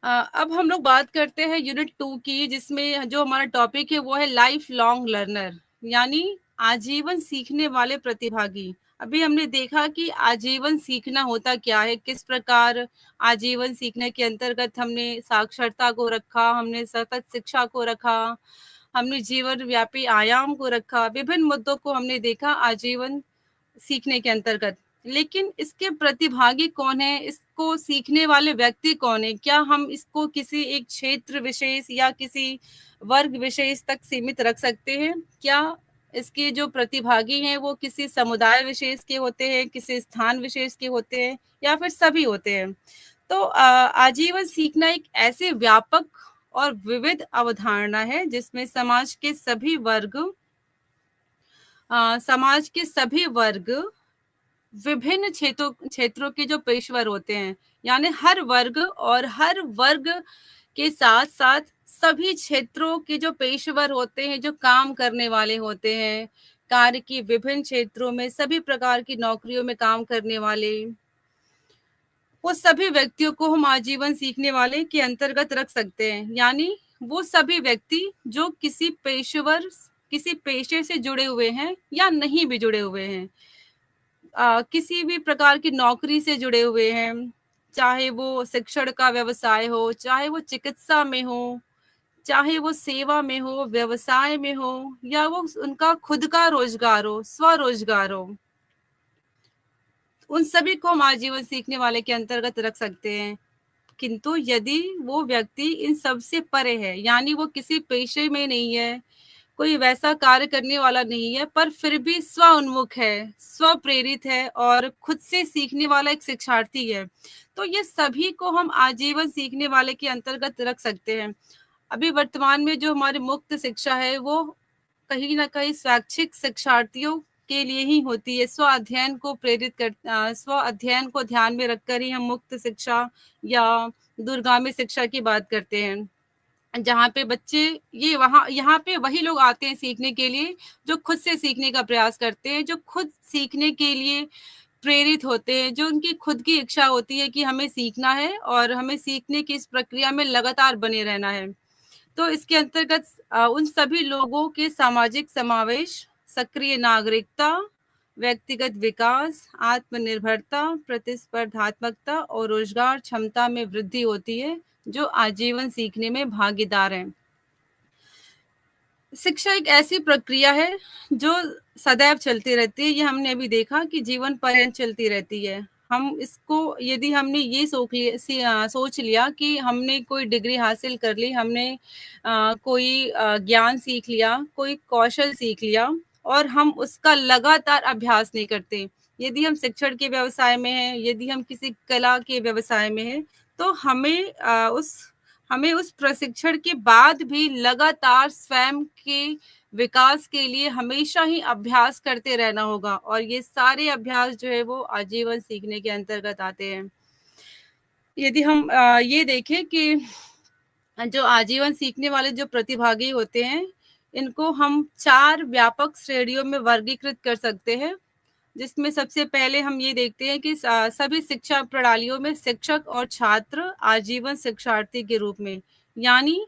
अब हम लोग बात करते हैं यूनिट 2 की, जिसमें जो हमारा टॉपिक है वो है लाइफ लॉन्ग लर्नर, यानी आजीवन सीखने वाले प्रतिभागी। अभी हमने देखा कि आजीवन सीखना होता क्या है, किस प्रकार आजीवन सीखने के अंतर्गत हमने साक्षरता को रखा, हमने सतत शिक्षा को रखा, हमने जीवन व्यापी आयाम को रखा, विभिन्न मुद्दों को हमने देखा आजीवन सीखने के अंतर्गत। लेकिन इसके प्रतिभागी कौन है, इसको सीखने वाले व्यक्ति कौन है? क्या हम इसको किसी एक क्षेत्र विशेष या किसी वर्ग विशेष तक सीमित रख सकते हैं? क्या इसके जो प्रतिभागी हैं वो किसी समुदाय विशेष के होते हैं, किसी स्थान विशेष के होते हैं, या फिर सभी होते हैं? तो आजीवन सीखना एक ऐसे व्यापक और विविध अवधारणा है जिसमें समाज के सभी वर्ग विभिन्न क्षेत्रों के जो पेशवर होते हैं, यानी हर वर्ग और हर वर्ग के साथ साथ सभी क्षेत्रों के जो पेशवर होते हैं, जो काम करने वाले होते हैं, कार्य की विभिन्न क्षेत्रों में सभी प्रकार की नौकरियों में काम करने वाले, वो सभी व्यक्तियों को हम आजीवन सीखने वाले के अंतर्गत रख सकते हैं। यानी वो सभी व्यक्ति जो किसी पेशे से जुड़े हुए हैं या नहीं भी जुड़े हुए हैं, किसी भी प्रकार की नौकरी से जुड़े हुए हैं, चाहे वो शिक्षण का व्यवसाय हो, चाहे वो चिकित्सा में हो, चाहे वो सेवा में हो, व्यवसाय में हो, या वो उनका खुद का रोजगार हो, स्वरोजगार हो, उन सभी को हम आजीवन सीखने वाले के अंतर्गत रख सकते हैं। किंतु यदि वो व्यक्ति इन सब से परे है, यानी वो किसी पेशे में नहीं है, कोई वैसा कार्य करने वाला नहीं है, पर फिर भी स्व उन्मुख है, स्व प्रेरित है और खुद से सीखने वाला एक शिक्षार्थी है, तो ये सभी को हम आजीवन सीखने वाले के अंतर्गत रख सकते हैं। अभी वर्तमान में जो हमारी मुक्त शिक्षा है वो कहीं ना कहीं स्वैच्छिक शिक्षार्थियों के लिए ही होती है। स्व अध्ययन को ध्यान में रखकर ही हम मुक्त शिक्षा या दूरगामी शिक्षा की बात करते हैं, जहाँ पे बच्चे यहाँ पे वही लोग आते हैं सीखने के लिए जो खुद से सीखने का प्रयास करते हैं, जो खुद सीखने के लिए प्रेरित होते हैं, जो उनकी खुद की इच्छा होती है कि हमें सीखना है और हमें सीखने की इस प्रक्रिया में लगातार बने रहना है। तो इसके अंतर्गत उन सभी लोगों के सामाजिक समावेश, सक्रिय नागरिकता, व्यक्तिगत विकास, आत्मनिर्भरता, प्रतिस्पर्धात्मकता और रोजगार क्षमता में वृद्धि होती है, जो आजीवन सीखने में भागीदार हैं। शिक्षा एक ऐसी प्रक्रिया है जो सदैव चलती रहती है। ये हमने अभी देखा कि जीवन पर्यंत चलती रहती है। हम इसको यदि हमने ये सोच लिया कि हमने कोई डिग्री हासिल कर ली, हमने कोई ज्ञान सीख लिया, कोई कौशल सीख लिया और हम उसका लगातार अभ्यास नहीं करते। यदि हम शिक्षण के व्यवसाय में हैं, यदि हम किसी कला के व्यवसाय में हैं, तो हमें उस प्रशिक्षण के बाद भी लगातार स्वयं के विकास के लिए हमेशा ही अभ्यास करते रहना होगा और ये सारे अभ्यास जो है वो आजीवन सीखने के अंतर्गत आते हैं। यदि हम ये देखें कि जो आजीवन सीखने वाले जो प्रतिभागी होते हैं, इनको हम 4 व्यापक श्रेणियों में वर्गीकृत कर सकते हैं, जिसमें सबसे पहले हम ये देखते हैं कि सभी शिक्षा प्रणालियों में शिक्षक और छात्र आजीवन शिक्षार्थी के रूप में, यानी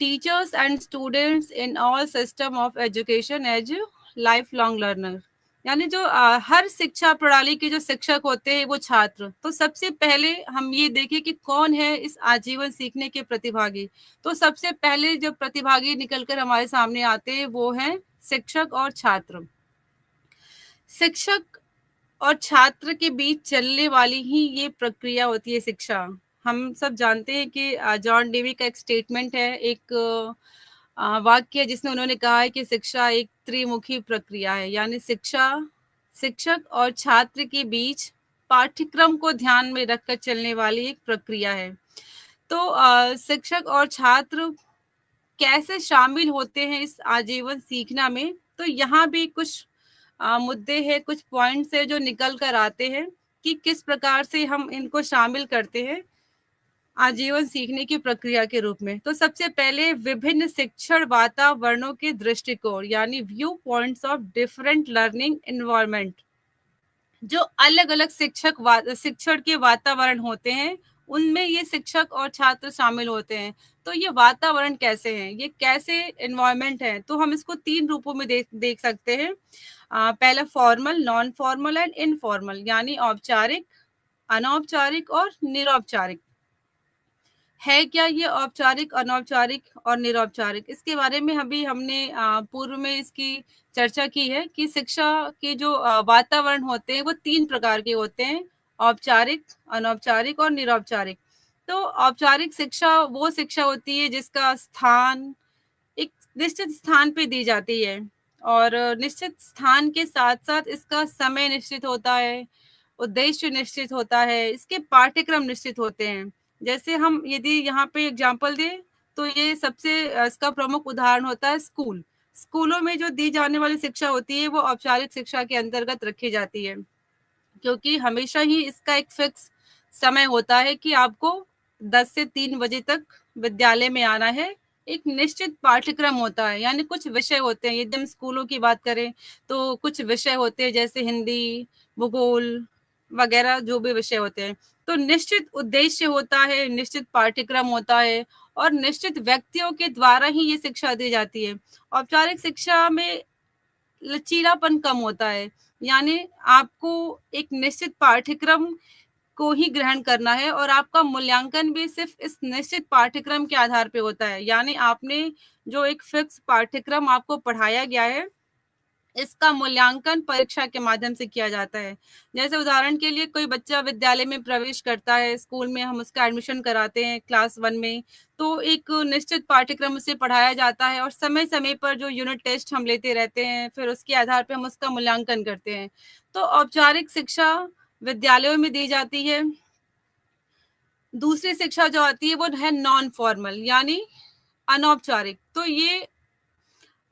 teachers and students in all system of education as lifelong learner, यानी जो हर शिक्षा प्रणाली के जो शिक्षक होते हैं वो छात्र। तो सबसे पहले हम ये देखें कि कौन है इस आजीवन सीखने के प्रतिभागी। तो सबसे पहले जो प्रतिभागी निकलकर हमारे सामने आते हैं वो हैं शिक्षक और छात्र। शिक्षक और छात्र के बीच चलने वाली ही ये प्रक्रिया होती है शिक्षा। हम सब जानते हैं कि जॉन डेवी का एक स्टेटमेंट है, एक वाक्य है जिसमें उन्होंने कहा है कि शिक्षा एक त्रिमुखी प्रक्रिया है, यानी शिक्षक और छात्र के बीच पाठ्यक्रम को ध्यान में रखकर चलने वाली एक प्रक्रिया है। तो शिक्षक और छात्र कैसे शामिल होते हैं इस आजीवन सीखना में, तो यहाँ भी कुछ मुद्दे हैं, कुछ पॉइंट्स है जो निकल कर आते हैं कि किस प्रकार से हम इनको शामिल करते हैं आजीवन सीखने की प्रक्रिया के रूप में। तो सबसे पहले विभिन्न शिक्षण वातावरणों के दृष्टिकोण, यानी view points of different learning environment. जो अलग अलग शिक्षण के वातावरण होते हैं, उनमें ये शिक्षक और छात्र शामिल होते हैं। तो ये वातावरण कैसे हैं, ये कैसे एनवायरनमेंट है, तो हम इसको 3 रूपों में देख सकते हैं। पहला formal, non formal and informal, यानी औपचारिक, अनौपचारिक और निरौपचारिक। है क्या ये औपचारिक, अनौपचारिक और निरौपचारिक? इसके बारे में अभी हमने पूर्व में इसकी चर्चा की है कि शिक्षा के जो वातावरण होते हैं वो 3 प्रकार के होते हैं, औपचारिक, अनौपचारिक और निरौपचारिक। तो औपचारिक शिक्षा वो शिक्षा होती है जिसका स्थान एक निश्चित स्थान पे दी जाती है और निश्चित स्थान के साथ-साथ इसका समय निश्चित होता है, उद्देश्य निश्चित होता है, इसके पाठ्यक्रम निश्चित होते हैं। जैसे हम यदि यहाँ पे एग्जाम्पल दें, तो ये सबसे इसका प्रमुख उदाहरण होता है स्कूल। स्कूलों में जो दी जाने वाली शिक्षा होती है वो औपचारिक शिक्षा के अंतर्गत रखी जाती है, क्योंकि हमेशा ही इसका एक फिक्स समय होता है कि आपको 10 से 3 बजे तक विद्यालय में आना है। एक निश्चित पाठ्यक्रम होता है, यानी कुछ विषय होते हैं। यदि हम स्कूलों की बात करें तो कुछ विषय होते हैं जैसे हिंदी, भूगोल वगैरह, जो भी विषय होते हैं। तो निश्चित उद्देश्य होता है, निश्चित पाठ्यक्रम होता है और निश्चित व्यक्तियों के द्वारा ही ये शिक्षा दी जाती है। औपचारिक शिक्षा में लचीलापन कम होता है, यानी आपको एक निश्चित पाठ्यक्रम को ही ग्रहण करना है और आपका मूल्यांकन भी सिर्फ इस निश्चित पाठ्यक्रम के आधार पे होता है। यानी आपने जो एक फिक्स पाठ्यक्रम आपको पढ़ाया गया है, इसका मूल्यांकन परीक्षा के माध्यम से किया जाता है। जैसे उदाहरण के लिए कोई बच्चा विद्यालय में प्रवेश करता है, स्कूल में हम उसका एडमिशन कराते हैं क्लास 1 में, तो एक निश्चित पाठ्यक्रम उसे पढ़ाया जाता है और समय-समय पर जो यूनिट टेस्ट हम लेते रहते हैं, फिर उसके आधार पे हम उसका मूल्यांकन करते हैं। तो औपचारिक शिक्षा विद्यालयों में दी जाती है। दूसरी शिक्षा जो आती है वो है नॉन फॉर्मल, यानी अनौपचारिक। तो ये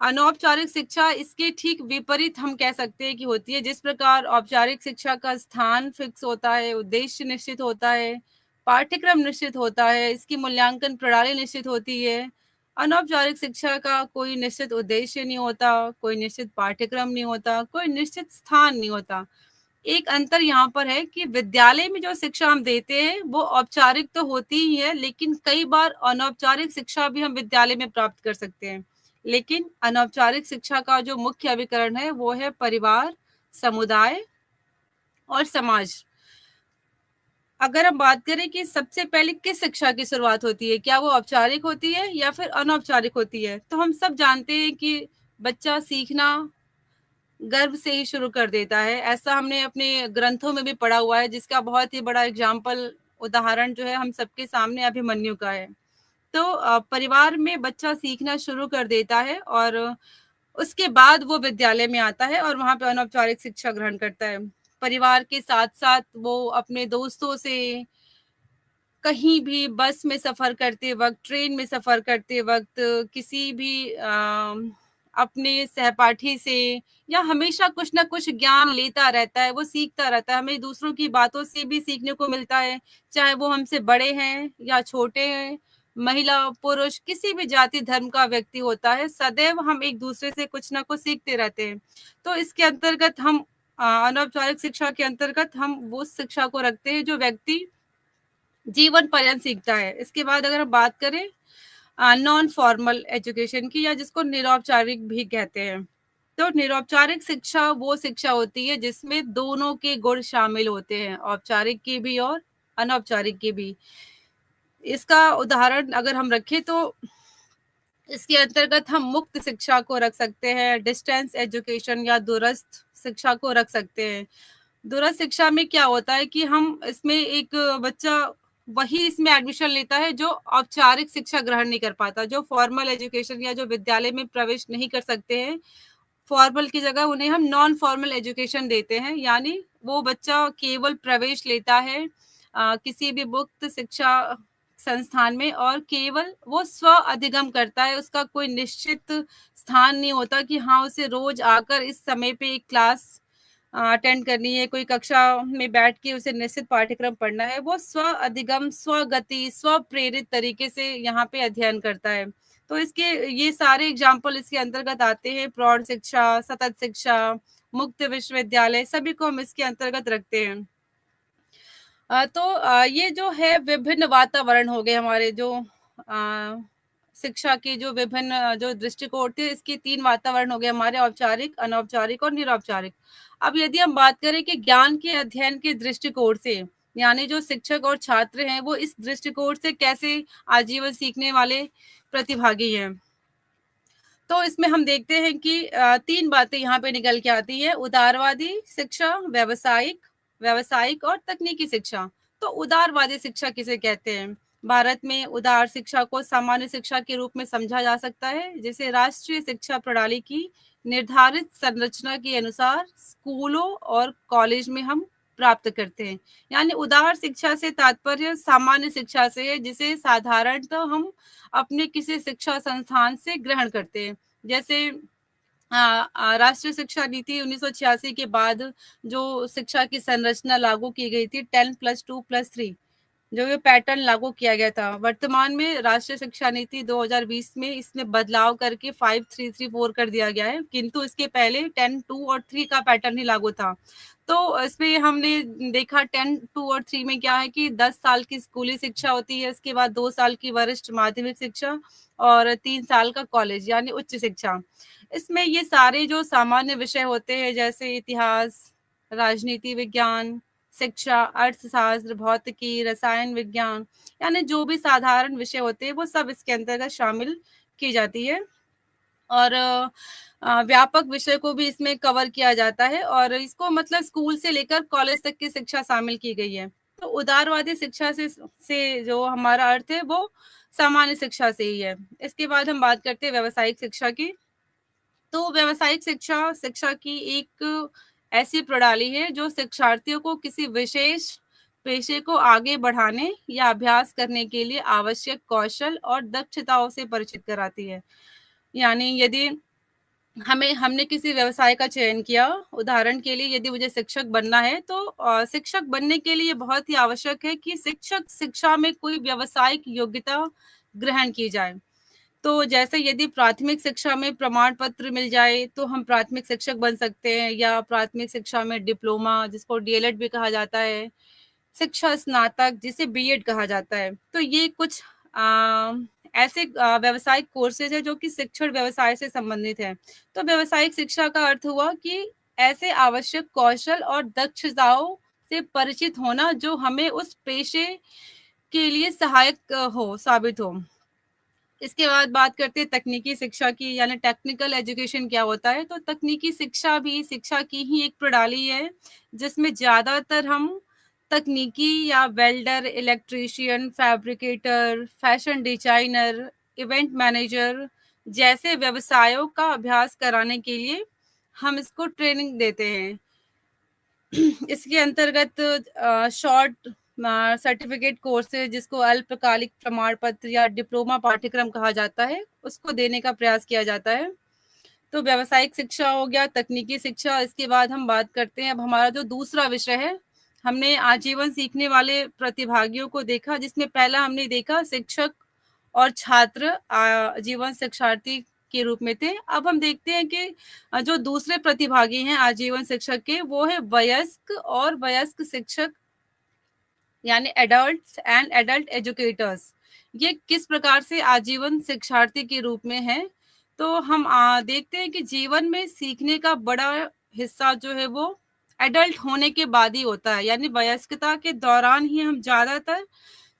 अनौपचारिक शिक्षा इसके ठीक विपरीत हम कह सकते हैं कि होती है। जिस प्रकार औपचारिक शिक्षा का स्थान फिक्स होता है, उद्देश्य निश्चित होता है, पाठ्यक्रम निश्चित होता है, इसकी मूल्यांकन प्रणाली निश्चित होती है, अनौपचारिक शिक्षा का कोई निश्चित उद्देश्य नहीं होता, कोई निश्चित पाठ्यक्रम नहीं होता, कोई निश्चित स्थान नहीं होता। एक अंतर यहाँ पर है कि विद्यालय में जो शिक्षा हम देते हैं वो औपचारिक तो होती ही है, लेकिन कई बार अनौपचारिक शिक्षा भी हम विद्यालय में प्राप्त कर सकते हैं। लेकिन अनौपचारिक शिक्षा का जो मुख्य अभिकरण है वो है परिवार, समुदाय और समाज। अगर हम बात करें कि सबसे पहले किस शिक्षा की शुरुआत होती है, क्या वो औपचारिक होती है या फिर अनौपचारिक होती है? तो हम सब जानते हैं कि बच्चा सीखना गर्भ से ही शुरू कर देता है। ऐसा हमने अपने ग्रंथों में भी पढ़ा हुआ है, जिसका बहुत ही बड़ा एग्जाम्पल, उदाहरण जो है हम सबके सामने अभिमन्यु का है। तो परिवार में बच्चा सीखना शुरू कर देता है और उसके बाद वो विद्यालय में आता है और वहाँ पे अनौपचारिक शिक्षा ग्रहण करता है। परिवार के साथ-साथ वो अपने दोस्तों से, कहीं भी बस में सफ़र करते वक़्त, ट्रेन में सफ़र करते वक़्त, किसी भी अपने सहपाठी से, या हमेशा कुछ न कुछ ज्ञान लेता रहता है, वो सीखता रहता है। हमें दूसरों की बातों से भी सीखने को मिलता है, चाहे वो हमसे बड़े हैं या छोटे हैं, महिला, पुरुष, किसी भी जाति धर्म का व्यक्ति होता है, सदैव हम एक-दूसरे से कुछ न कुछ सीखते रहते हैं। तो इसके अंतर्गत हम अनौपचारिक शिक्षा के अंतर्गत हम वो शिक्षा को रखते हैं जो व्यक्ति जीवन पर्यंत सीखता है। इसके बाद अगर हम बात करें नॉन फॉर्मल एजुकेशन की, या जिसको निरौपचारिक भी कहते हैं। तो निरौपचारिक शिक्षा वो शिक्षा होती है जिसमें दोनों के गुण शामिल होते हैं, औपचारिक की भी और अनौपचारिक की भी। इसका उदाहरण अगर हम रखें तो इसके अंतर्गत हम मुक्त शिक्षा को रख सकते हैं, डिस्टेंस एजुकेशन या दूरस्थ शिक्षा को रख सकते हैं। दूरस्थ शिक्षा में क्या होता है कि हम इसमें एक बच्चा वही इसमें एडमिशन लेता है जो औपचारिक शिक्षा ग्रहण नहीं कर पाता, जो फॉर्मल एजुकेशन या जो विद्यालय में प्रवेश नहीं कर सकते हैं, फॉर्मल की जगह उन्हें हम नॉन फॉर्मल एजुकेशन देते हैं। यानी वो बच्चा केवल प्रवेश लेता है किसी भी मुक्त शिक्षा संस्थान में, और केवल वो स्व अधिगम करता है। उसका कोई निश्चित स्थान नहीं होता कि हाँ, उसे रोज आकर इस समय पे एक क्लास अटेंड करनी है, कोई कक्षा में बैठ के उसे निश्चित पाठ्यक्रम पढ़ना है। वो स्व अधिगम, स्वगति, स्व-प्रेरित तरीके से यहाँ पे अध्ययन करता है। तो इसके ये सारे एग्जाम्पल इसके अंतर्गत आते हैं, प्रौढ़ शिक्षा, सतत शिक्षा, मुक्त विश्वविद्यालय, सभी को हम इसके अंतर्गत रखते हैं। तो ये जो है विभिन्न वातावरण हो गए हमारे, जो अ, शिक्षा के जो विभिन्न जो दृष्टिकोण थे, इसके 3 वातावरण हो गए हमारे, औपचारिक, अनौपचारिक और निरौपचारिक। अब यदि हम बात करें कि ज्ञान के अध्ययन के दृष्टिकोण से, यानी जो शिक्षक और छात्र हैं, वो इस दृष्टिकोण से कैसे आजीवन सीखने वाले प्रतिभागी हैं। तो इसमें हम देखते हैं कि 3 बातें यहाँ पे निकल के आती हैं, उदारवादी शिक्षा, व्यावसायिक और तकनीकी शिक्षा। तो उदारवादी शिक्षा किसे कहते हैं? भारत में उदार शिक्षा को सामान्य शिक्षा के रूप में समझा जा सकता है, जिसे राष्ट्रीय शिक्षा प्रणाली की निर्धारित संरचना के अनुसार स्कूलों और कॉलेज में हम प्राप्त करते हैं। यानी उदार शिक्षा से तात्पर्य सामान्य शिक्षा से है, जिसे साधारणतः हम अपने किसी शिक्षा संस्थान से ग्रहण करते हैं। जैसे राष्ट्रीय शिक्षा नीति 1986 के बाद जो शिक्षा की संरचना लागू की गई थी, 10+2+3, जो ये पैटर्न लागू किया गया था। वर्तमान में राष्ट्रीय शिक्षा नीति 2020 में इसमें बदलाव करके 5-3-3-4 कर दिया गया है, किंतु इसके पहले 10, 2 और 3 का पैटर्न ही लागू था। तो इसमें हमने देखा 10, 2 और 3 में क्या है कि 10 साल की स्कूली शिक्षा होती है, इसके बाद 2 साल की वरिष्ठ माध्यमिक शिक्षा और 3 साल का कॉलेज यानी उच्च शिक्षा। इसमें ये सारे जो सामान्य विषय होते हैं, जैसे इतिहास, राजनीति विज्ञान, शिक्षा, अर्थशास्त्र, भौतिकी, रसायन विज्ञान, यानी जो भी साधारण विषय होते हैं, वो सब इसके अंतर्गत शामिल की जाती है। और व्यापक विषय को भी इसमें कवर किया जाता है, और इसको मतलब स्कूल से लेकर कॉलेज तक की शिक्षा शामिल की गई है। तो उदारवादी शिक्षा से जो हमारा अर्थ है, वो सामान्य शिक्षा से ही है। इसके बाद हम बात करते हैं व्यावसायिक शिक्षा की। तो व्यावसायिक शिक्षा शिक्षा की एक ऐसी प्रणाली है जो शिक्षार्थियों को किसी विशेष पेशे को आगे बढ़ाने या अभ्यास करने के लिए आवश्यक कौशल और दक्षताओं से परिचित कराती है। यानी यदि हमने किसी व्यवसाय का चयन किया, उदाहरण के लिए यदि मुझे शिक्षक बनना है, तो शिक्षक बनने के लिए बहुत ही आवश्यक है कि शिक्षक शिक्षा में कोई व्यावसायिक योग्यता ग्रहण की जाए। तो जैसे यदि प्राथमिक शिक्षा में प्रमाण पत्र मिल जाए तो हम प्राथमिक शिक्षक बन सकते हैं, या प्राथमिक शिक्षा में डिप्लोमा, जिसको डीएलएड भी कहा जाता है, शिक्षा स्नातक जिसे बीएड कहा जाता है। तो ये कुछ ऐसे व्यावसायिक कोर्सेज है जो कि शिक्षण व्यवसाय से संबंधित है। तो व्यावसायिक शिक्षा का अर्थ हुआ कि ऐसे आवश्यक कौशल और दक्षताओं से परिचित होना जो हमें उस पेशे के लिए सहायक हो साबित हो। इसके बाद बात करते हैं तकनीकी शिक्षा की, यानी टेक्निकल एजुकेशन क्या होता है। तो तकनीकी शिक्षा भी शिक्षा की ही एक प्रणाली है जिसमें ज़्यादातर हम तकनीकी या welder, electrician, fabricator, fashion designer, event manager जैसे व्यवसायों का अभ्यास कराने के लिए हम इसको ट्रेनिंग देते हैं। इसके अंतर्गत शॉर्ट सर्टिफिकेट कोर्सेज, जिसको अल्पकालिक प्रमाण पत्र या डिप्लोमा पाठ्यक्रम कहा जाता है, उसको देने का प्रयास किया जाता है। तो व्यावसायिक शिक्षा हो गया, तकनीकी शिक्षा। इसके बाद हम बात करते हैं अब हमारा जो दूसरा विषय है, हमने आजीवन सीखने वाले प्रतिभागियों को देखा, जिसमें पहला हमने देखा शिक्षक और छात्र आजीवन शिक्षार्थी के रूप में थे। अब हम देखते हैं कि जो दूसरे प्रतिभागी हैं आजीवन शिक्षक के, वो है वयस्क और वयस्क शिक्षक, यानी एडल्ट्स एंड एडल्ट एजुकेटर्स। ये किस प्रकार से आजीवन शिक्षार्थी के रूप में है। तो हम देखते हैं कि जीवन में सीखने का बड़ा हिस्सा जो है वो एडल्ट होने के बाद ही होता है, यानी वयस्कता के दौरान ही हम ज़्यादातर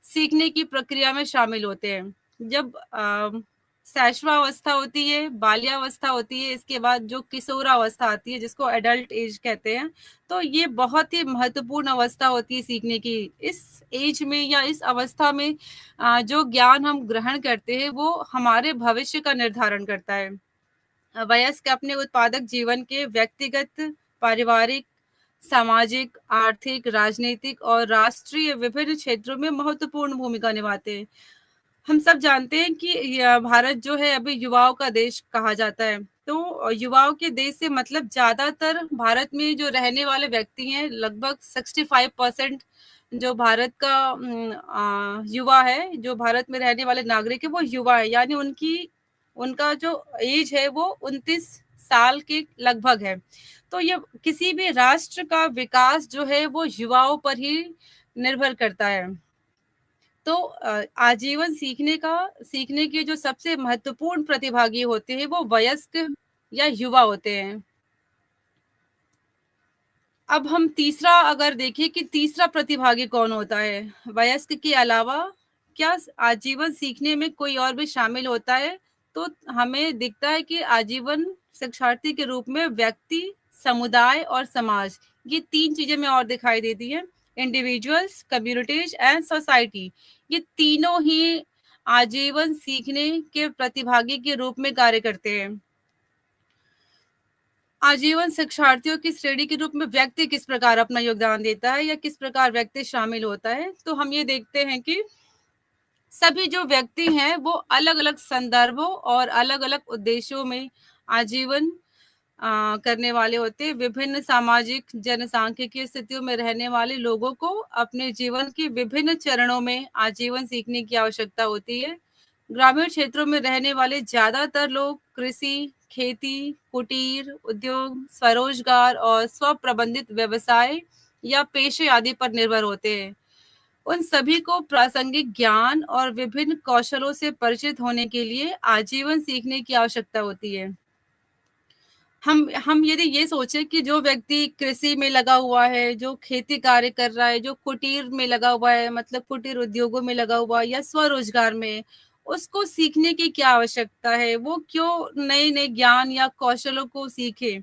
सीखने की प्रक्रिया में शामिल होते हैं। जब शैशवावस्था होती है, बाल्यावस्था होती है, इसके बाद जो किशोरावस्था आती है जिसको एडल्ट एज कहते हैं, तो ये बहुत ही महत्वपूर्ण अवस्था होती है सीखने की। इस एज में या इस अवस्था में जो ज्ञान हम ग्रहण करते हैं वो हमारे भविष्य का निर्धारण करता है। वयस्क अपने उत्पादक जीवन के व्यक्तिगत, पारिवारिक, सामाजिक, आर्थिक, राजनीतिक और राष्ट्रीय विभिन्न क्षेत्रों में महत्वपूर्ण भूमिका निभाते हैं। हम सब जानते हैं कि भारत जो है अभी युवाओं का देश कहा जाता है। तो युवाओं के देश से मतलब ज़्यादातर भारत में जो रहने वाले व्यक्ति हैं, लगभग 65% जो भारत का युवा है, जो भारत में रहने वाले नागरिक है, वो युवा है, यानी उनका जो एज है वो 29 साल के लगभग है। तो ये किसी भी राष्ट्र का विकास जो है वो युवाओं पर ही निर्भर करता है। तो आजीवन सीखने के जो सबसे महत्वपूर्ण प्रतिभागी होते हैं वो वयस्क या युवा होते हैं। अब हम तीसरा अगर देखें कि तीसरा प्रतिभागी कौन होता है, वयस्क के अलावा क्या आजीवन सीखने में कोई और भी शामिल होता है। तो हमें दिखता है कि आजीवन शिक्षार्थी के रूप में व्यक्ति, समुदाय और समाज, ये तीन चीजें में और दिखाई देती हैं। इंडिविजुअल्स, कम्युनिटीज एंड सोसाइटी, ये तीनों ही आजीवन सीखने के प्रतिभागी के रूप में कार्य करते हैं। आजीवन शिक्षार्थियों की श्रेणी के रूप में व्यक्ति किस प्रकार अपना योगदान देता है या किस प्रकार व्यक्ति शामिल होता है। तो हम ये देखते हैं कि सभी जो व्यक्ति हैं वो अलग अलग संदर्भों और अलग अलग उद्देश्यों में आजीवन करने वाले होते हैं। विभिन्न सामाजिक, जनसांख्यिकीय स्थितियों में रहने वाले लोगों को अपने जीवन के विभिन्न चरणों में आजीवन सीखने की आवश्यकता होती है। ग्रामीण क्षेत्रों में रहने वाले ज्यादातर लोग कृषि, खेती, कुटीर उद्योग, स्वरोजगार और स्वप्रबंधित व्यवसाय या पेशे आदि पर निर्भर होते हैं। उन सभी को प्रासंगिक ज्ञान और विभिन्न कौशलों से परिचित होने के लिए आजीवन सीखने की आवश्यकता होती है। हम यदि ये सोचे कि जो व्यक्ति कृषि में लगा हुआ है, जो खेती कार्य कर रहा है, जो कुटीर में लगा हुआ है, मतलब कुटीर उद्योगों में लगा हुआ है या स्वरोजगार में, उसको सीखने की क्या आवश्यकता है, वो क्यों नए नए ज्ञान या कौशलों को सीखे।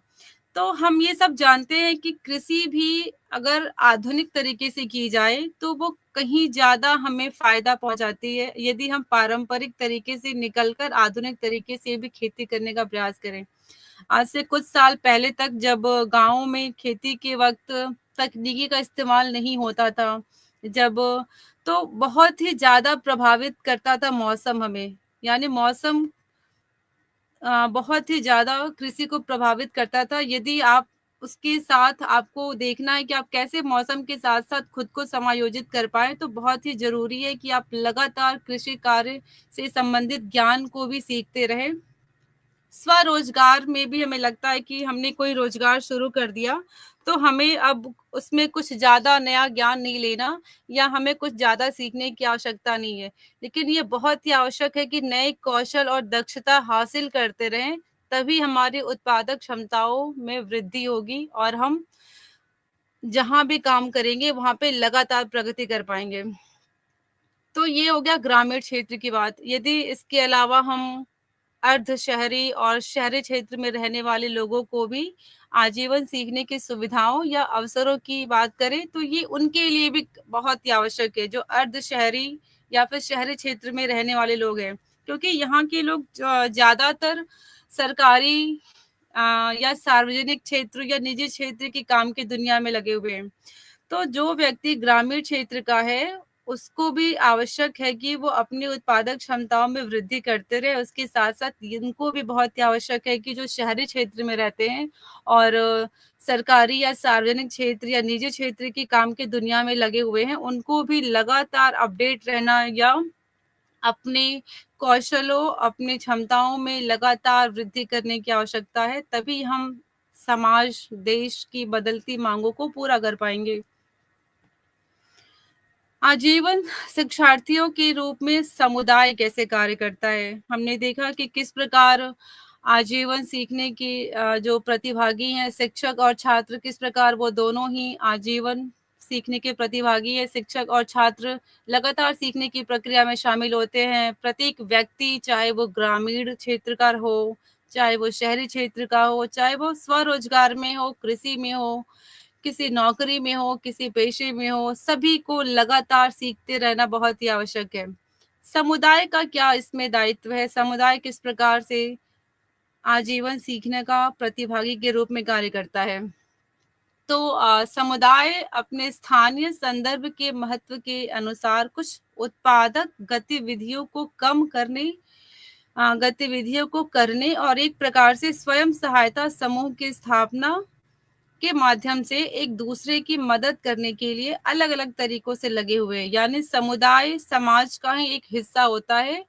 तो हम ये सब जानते हैं कि कृषि भी अगर आधुनिक तरीके से की जाए तो वो कहीं ज्यादा हमें फायदा पहुंचाती है, यदि हम पारंपरिक तरीके से निकलकर आधुनिक तरीके से भी खेती करने का प्रयास करें। आज से कुछ साल पहले तक जब गाँव में खेती के वक्त तकनीकी का इस्तेमाल नहीं होता था, जब तो बहुत ही ज़्यादा प्रभावित करता था मौसम हमें, यानी मौसम बहुत ही ज़्यादा कृषि को प्रभावित करता था। यदि आप उसके साथ आपको देखना है कि आप कैसे मौसम के साथ-साथ खुद को समायोजित कर पाएँ, तो बहुत ही ज़रूरी है कि आप लगातार कृषि कार्य से संबंधित ज्ञान को भी सीखते रहें। स्वरोजगार में भी हमें लगता है कि हमने कोई रोजगार शुरू कर दिया तो हमें अब उसमें कुछ ज़्यादा नया ज्ञान नहीं लेना या हमें कुछ ज़्यादा सीखने की आवश्यकता नहीं है। लेकिन ये बहुत ही आवश्यक है कि नए कौशल और दक्षता हासिल करते रहें, तभी हमारी उत्पादक क्षमताओं में वृद्धि होगी और हम जहाँ भी काम करेंगे वहाँ पे लगातार प्रगति कर पाएँगे। तो ये हो गया ग्रामीण क्षेत्र की बात। यदि इसके अलावा हम अर्ध शहरी और शहरी क्षेत्र में रहने वाले लोगों को भी आजीवन सीखने की सुविधाओं या अवसरों की बात करें, तो ये उनके लिए भी बहुत ही आवश्यक है, जो अर्ध शहरी या फिर शहरी क्षेत्र में रहने वाले लोग हैं। क्योंकि यहाँ के लोग ज़्यादातर सरकारी या सार्वजनिक क्षेत्र या निजी क्षेत्र के काम की दुनिया में लगे हुए हैं। तो जो व्यक्ति ग्रामीण क्षेत्र का है, उसको भी आवश्यक है कि वो अपनी उत्पादक क्षमताओं में वृद्धि करते रहे। उसके साथ-साथ इनको भी बहुत ही आवश्यक है कि जो शहरी क्षेत्र में रहते हैं और सरकारी या सार्वजनिक क्षेत्र या निजी क्षेत्र के काम की दुनिया में लगे हुए हैं, उनको भी लगातार अपडेट रहना या अपने कौशलों, अपनी क्षमताओं में लगातार वृद्धि करने की आवश्यकता है, तभी हम समाज, देश की बदलती माँगों को पूरा कर पाएँगे। आजीवन शिक्षार्थियों के रूप में समुदाय कैसे कार्य करता है? हमने देखा कि किस प्रकार आजीवन सीखने की जो प्रतिभागी हैं, शिक्षक और छात्र किस प्रकार वो दोनों ही आजीवन सीखने के प्रतिभागी हैं। शिक्षक और छात्र लगातार सीखने की प्रक्रिया में शामिल होते हैं। प्रत्येक व्यक्ति, चाहे वो ग्रामीण क्षेत्र का हो, चाहे वो शहरी क्षेत्र का हो, चाहे वो स्वरोजगार में हो, कृषि में हो, किसी नौकरी में हो, किसी पेशे में हो, सभी को लगातार सीखते रहना बहुत ही आवश्यक है। समुदाय का क्या इसमें दायित्व है? समुदाय किस प्रकार से आजीवन सीखने का प्रतिभागी के रूप में कार्य करता है? तो समुदाय अपने स्थानीय संदर्भ के महत्व के अनुसार कुछ उत्पादक गतिविधियों को करने और एक प्रकार से स्वयं सहायता समूह की स्थापना के माध्यम से एक दूसरे की मदद करने के लिए अलग-अलग तरीकों से लगे हुए हैं। यानी समुदाय समाज का ही एक हिस्सा होता है,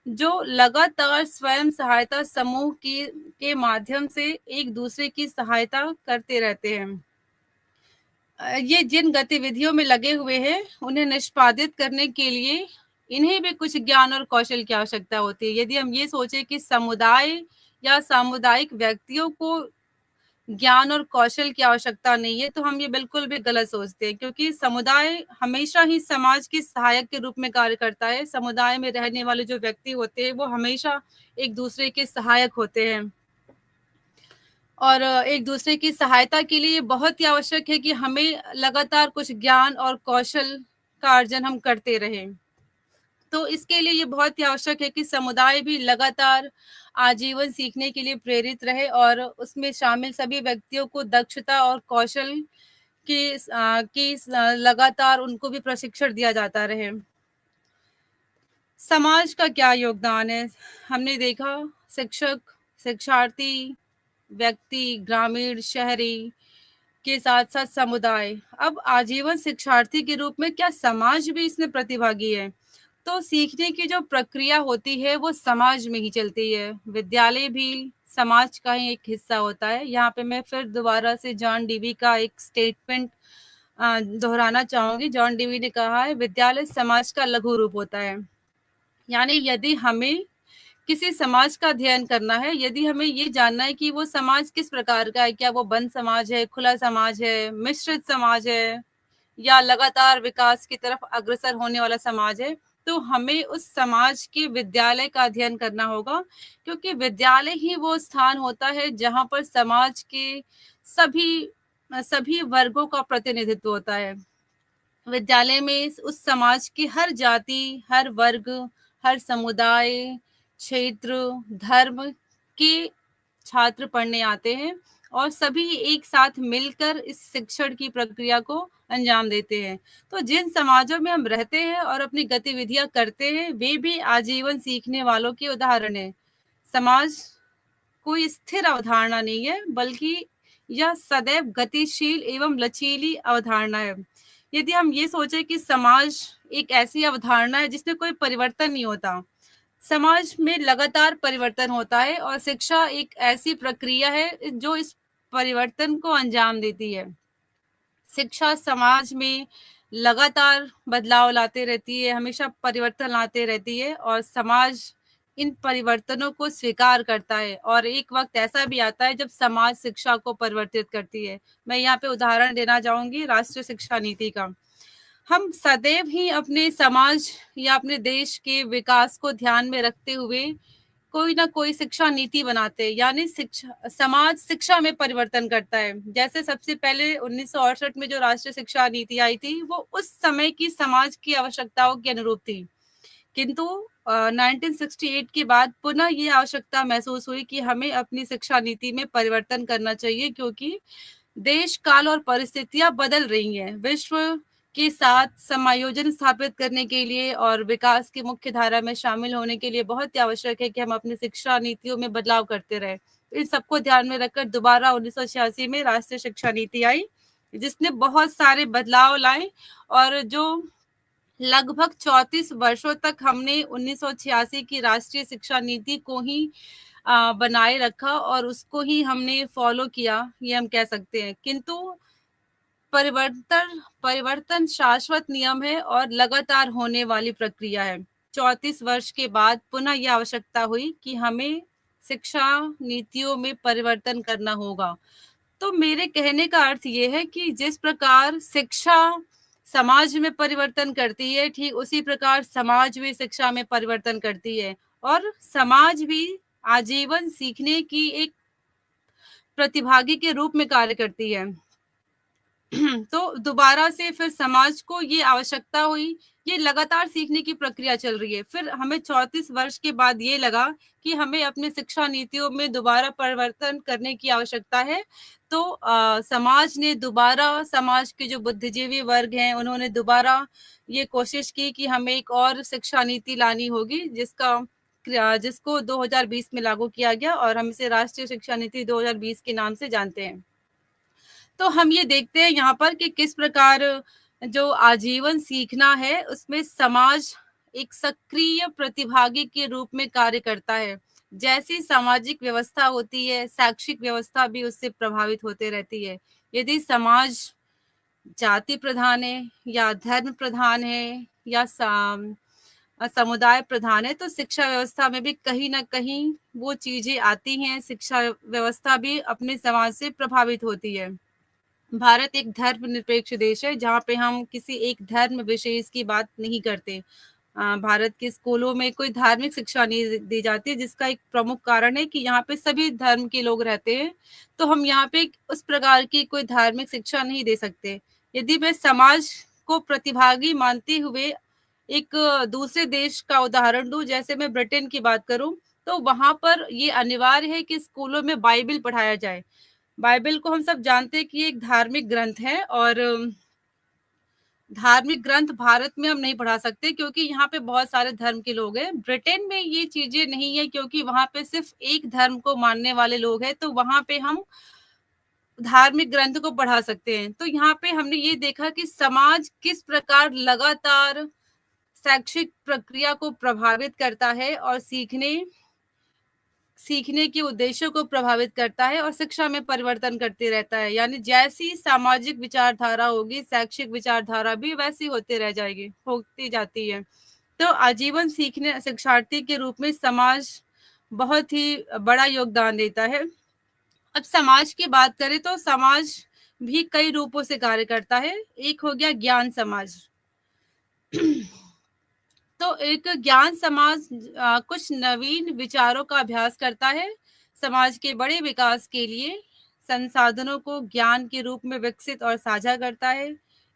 जो लगातार स्वयं सहायता समूह की के माध्यम से एक दूसरे की सहायता करते रहते हैं। ये जिन गतिविधियों में लगे हुए हैं, उन्हें निष्पादित करने के लिए इन्हें भी कुछ ज्ञान और कौशल की आवश्यकता होती है। यदि हम ये सोचें कि समुदाय या सामुदायिक व्यक्तियों को ज्ञान और कौशल की आवश्यकता नहीं है, तो हम ये बिल्कुल भी गलत सोचते हैं, क्योंकि समुदाय हमेशा ही समाज के सहायक के रूप में कार्य करता है। समुदाय में रहने वाले जो व्यक्ति होते हैं, वो हमेशा एक-दूसरे के सहायक होते हैं और एक-दूसरे की सहायता के लिए बहुत ही आवश्यक है कि हमें लगातार कुछ ज्ञान और कौशल का अर्जन हम करते रहें। तो इसके लिए ये बहुत ही आवश्यक है कि समुदाय भी लगातार आजीवन सीखने के लिए प्रेरित रहे और उसमें शामिल सभी व्यक्तियों को दक्षता और कौशल लगातार उनको भी प्रशिक्षण दिया जाता रहे। समाज का क्या योगदान है? हमने देखा शिक्षक, शिक्षार्थी, व्यक्ति, ग्रामीण, शहरी के साथ-साथ समुदाय। अब आजीवन शिक्षार्थी के रूप में क्या समाज भी इसमें प्रतिभागी है? तो सीखने की जो प्रक्रिया होती है वो समाज में ही चलती है। विद्यालय भी समाज का ही एक हिस्सा होता है। यहाँ पे मैं फिर दोबारा से जॉन डीवी का एक स्टेटमेंट दोहराना चाहूँगी। जॉन डीवी ने कहा है, विद्यालय समाज का लघु रूप होता है। यानी यदि हमें किसी समाज का अध्ययन करना है, यदि हमें ये जानना है कि वो समाज किस प्रकार का है, क्या वो बंद समाज है, खुला समाज है, मिश्रित समाज है या लगातार विकास की तरफ अग्रसर होने वाला समाज है, तो हमें उस समाज के विद्यालय का अध्ययन करना होगा, क्योंकि विद्यालय ही वो स्थान होता है जहाँ पर समाज के सभी वर्गों का प्रतिनिधित्व होता है। विद्यालय में उस समाज की हर जाति, हर वर्ग, हर समुदाय, क्षेत्र, धर्म के छात्र पढ़ने आते हैं और सभी एक साथ मिलकर इस शिक्षण की प्रक्रिया को अंजाम देते हैं। तो जिन समाजों में हम रहते हैं और अपनी गतिविधियां करते हैं, वे भी आजीवन सीखने वालों के उदाहरण हैं। समाज कोई स्थिर अवधारणा नहीं है, बल्कि यह सदैव गतिशील एवं लचीली अवधारणा है। यदि हम ये सोचें कि समाज एक ऐसी अवधारणा है जिसमें कोई परिवर्तन नहीं होता, समाज में लगातार परिवर्तन होता है और शिक्षा एक ऐसी प्रक्रिया है जो इस परिवर्तन को अंजाम देती है। शिक्षा समाज में लगातार बदलाव लाते रहती है, हमेशा परिवर्तन लाते रहती है और समाज इन परिवर्तनों को स्वीकार करता है और एक वक्त ऐसा भी आता है जब समाज शिक्षा को परिवर्तित करती है। मैं यहाँ पे उदाहरण देना चाहूंगी राष्ट्रीय शिक्षा नीति का। हम सदैव ही अपने समाज या अपने देश के विकास को ध्यान में रखते हुए कोई ना कोई शिक्षा नीति बनाते हैं, यानी शिक्षा समाज शिक्षा में परिवर्तन करता है। जैसे सबसे पहले 1968 में जो राष्ट्रीय शिक्षा नीति आई थी वो उस समय की समाज की आवश्यकताओं के अनुरूप थी, किंतु 1968 के बाद पुनः ये आवश्यकता महसूस हुई कि हमें अपनी शिक्षा नीति में परिवर्तन करना चाहिए, क्योंकि देश काल और परिस्थितियां बदल रही हैं। विश्व के साथ समायोजन स्थापित करने के लिए और विकास की मुख्य धारा में शामिल होने के लिए बहुत ही आवश्यक है कि हम अपनी शिक्षा नीतियों में बदलाव करते रहें। इन सबको ध्यान में रखकर दोबारा 1986 में राष्ट्रीय शिक्षा नीति आई, जिसने बहुत सारे बदलाव लाए और जो लगभग 34 वर्षों तक हमने 1986 की राष्ट्रीय शिक्षा नीति को ही बनाए रखा और उसको ही हमने फॉलो किया, ये हम कह सकते हैं। किंतु परिवर्तन शाश्वत नियम है और लगातार होने वाली प्रक्रिया है। 34 वर्ष के बाद पुनः यह आवश्यकता हुई कि हमें शिक्षा नीतियों में परिवर्तन करना होगा। तो मेरे कहने का अर्थ ये है कि जिस प्रकार शिक्षा समाज में परिवर्तन करती है, ठीक उसी प्रकार समाज भी शिक्षा में परिवर्तन करती है और समाज भी आजीवन सीखने की एक प्रतिभागी के रूप में कार्य करती है। तो दोबारा से फिर समाज को ये आवश्यकता हुई, ये लगातार सीखने की प्रक्रिया चल रही है। फिर हमें 34 वर्ष के बाद ये लगा कि हमें अपने शिक्षा नीतियों में दोबारा परिवर्तन करने की आवश्यकता है। तो समाज ने दोबारा, समाज के जो बुद्धिजीवी वर्ग हैं उन्होंने दोबारा ये कोशिश की कि हमें एक और शिक्षा नीति लानी होगी, जिसको 2020 में लागू किया गया और हम इसे राष्ट्रीय शिक्षा नीति 2020 के नाम से जानते हैं। तो हम ये देखते हैं यहाँ पर कि किस प्रकार जो आजीवन सीखना है उसमें समाज एक सक्रिय प्रतिभागी के रूप में कार्य करता है। जैसी सामाजिक व्यवस्था होती है, शैक्षिक व्यवस्था भी उससे प्रभावित होते रहती है। यदि समाज जाति प्रधान है या धर्म प्रधान है या समुदाय प्रधान है, तो शिक्षा व्यवस्था में भी कहीं ना कहीं वो चीजें आती हैं। शिक्षा व्यवस्था भी अपने समाज से प्रभावित होती है। भारत एक धर्मनिरपेक्ष देश है जहाँ पे हम किसी एक धर्म विशेष की बात नहीं करते। भारत के स्कूलों में कोई धार्मिक शिक्षा नहीं दी जाती, जिसका एक प्रमुख कारण है कि यहाँ पे सभी धर्म के लोग रहते हैं। तो हम यहाँ पे उस प्रकार की कोई धार्मिक शिक्षा नहीं दे सकते। यदि मैं समाज को प्रतिभागी मानते हुए एक दूसरे देश का उदाहरण दूं, जैसे मैं ब्रिटेन की बात करूं, तो वहां पर ये अनिवार्य है कि स्कूलों में बाइबल पढ़ाया जाए। बाइबल को हम सब जानते हैं कि एक धार्मिक ग्रंथ है और धार्मिक ग्रंथ भारत में हम नहीं पढ़ा सकते क्योंकि यहाँ पे बहुत सारे धर्म के लोग हैं। ब्रिटेन में ये चीजें नहीं है क्योंकि वहां पे सिर्फ एक धर्म को मानने वाले लोग हैं, तो वहां पे हम धार्मिक ग्रंथ को पढ़ा सकते हैं। तो यहाँ पे हमने ये देखा कि समाज किस प्रकार लगातार शैक्षिक प्रक्रिया को प्रभावित करता है और सीखने के उद्देश्यों को प्रभावित करता है और शिक्षा में परिवर्तन करते रहता है। यानी जैसी सामाजिक विचारधारा होगी, शैक्षिक विचारधारा भी वैसी होती जाती है। तो आजीवन सीखने शिक्षार्थी के रूप में समाज बहुत ही बड़ा योगदान देता है। अब समाज की बात करें तो समाज भी कई रूपों से कार्य करता है। एक हो गया ज्ञान समाज। तो एक ज्ञान समाज कुछ नवीन विचारों का अभ्यास करता है। समाज के बड़े विकास के लिए संसाधनों को ज्ञान के रूप में विकसित और साझा करता है।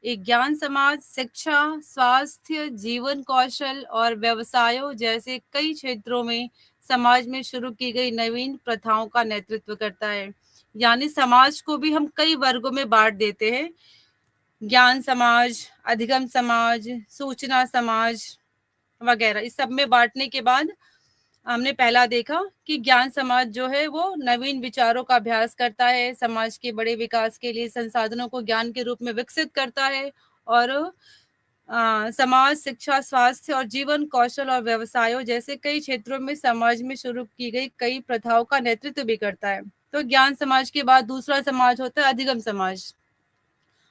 एक ज्ञान समाज शिक्षा, स्वास्थ्य, जीवन कौशल और व्यवसायों जैसे कई क्षेत्रों में समाज में शुरू की गई नवीन प्रथाओं का नेतृत्व करता है। यानी समाज को भी हम कई वर्गों में बांट देते हैं। ज्ञान समाज, अधिगम समाज, सूचना समाज वगैरह। इस सब में बांटने के बाद हमने पहला देखा कि ज्ञान समाज जो है वो नवीन विचारों का अभ्यास करता है, समाज के बड़े विकास के लिए संसाधनों को ज्ञान के रूप में विकसित करता है और समाज शिक्षा, स्वास्थ्य और जीवन कौशल और व्यवसायों जैसे कई क्षेत्रों में समाज में शुरू की गई कई प्रथाओं का नेतृत्व भी करता है। तो ज्ञान समाज के बाद दूसरा समाज होता है अधिगम समाज।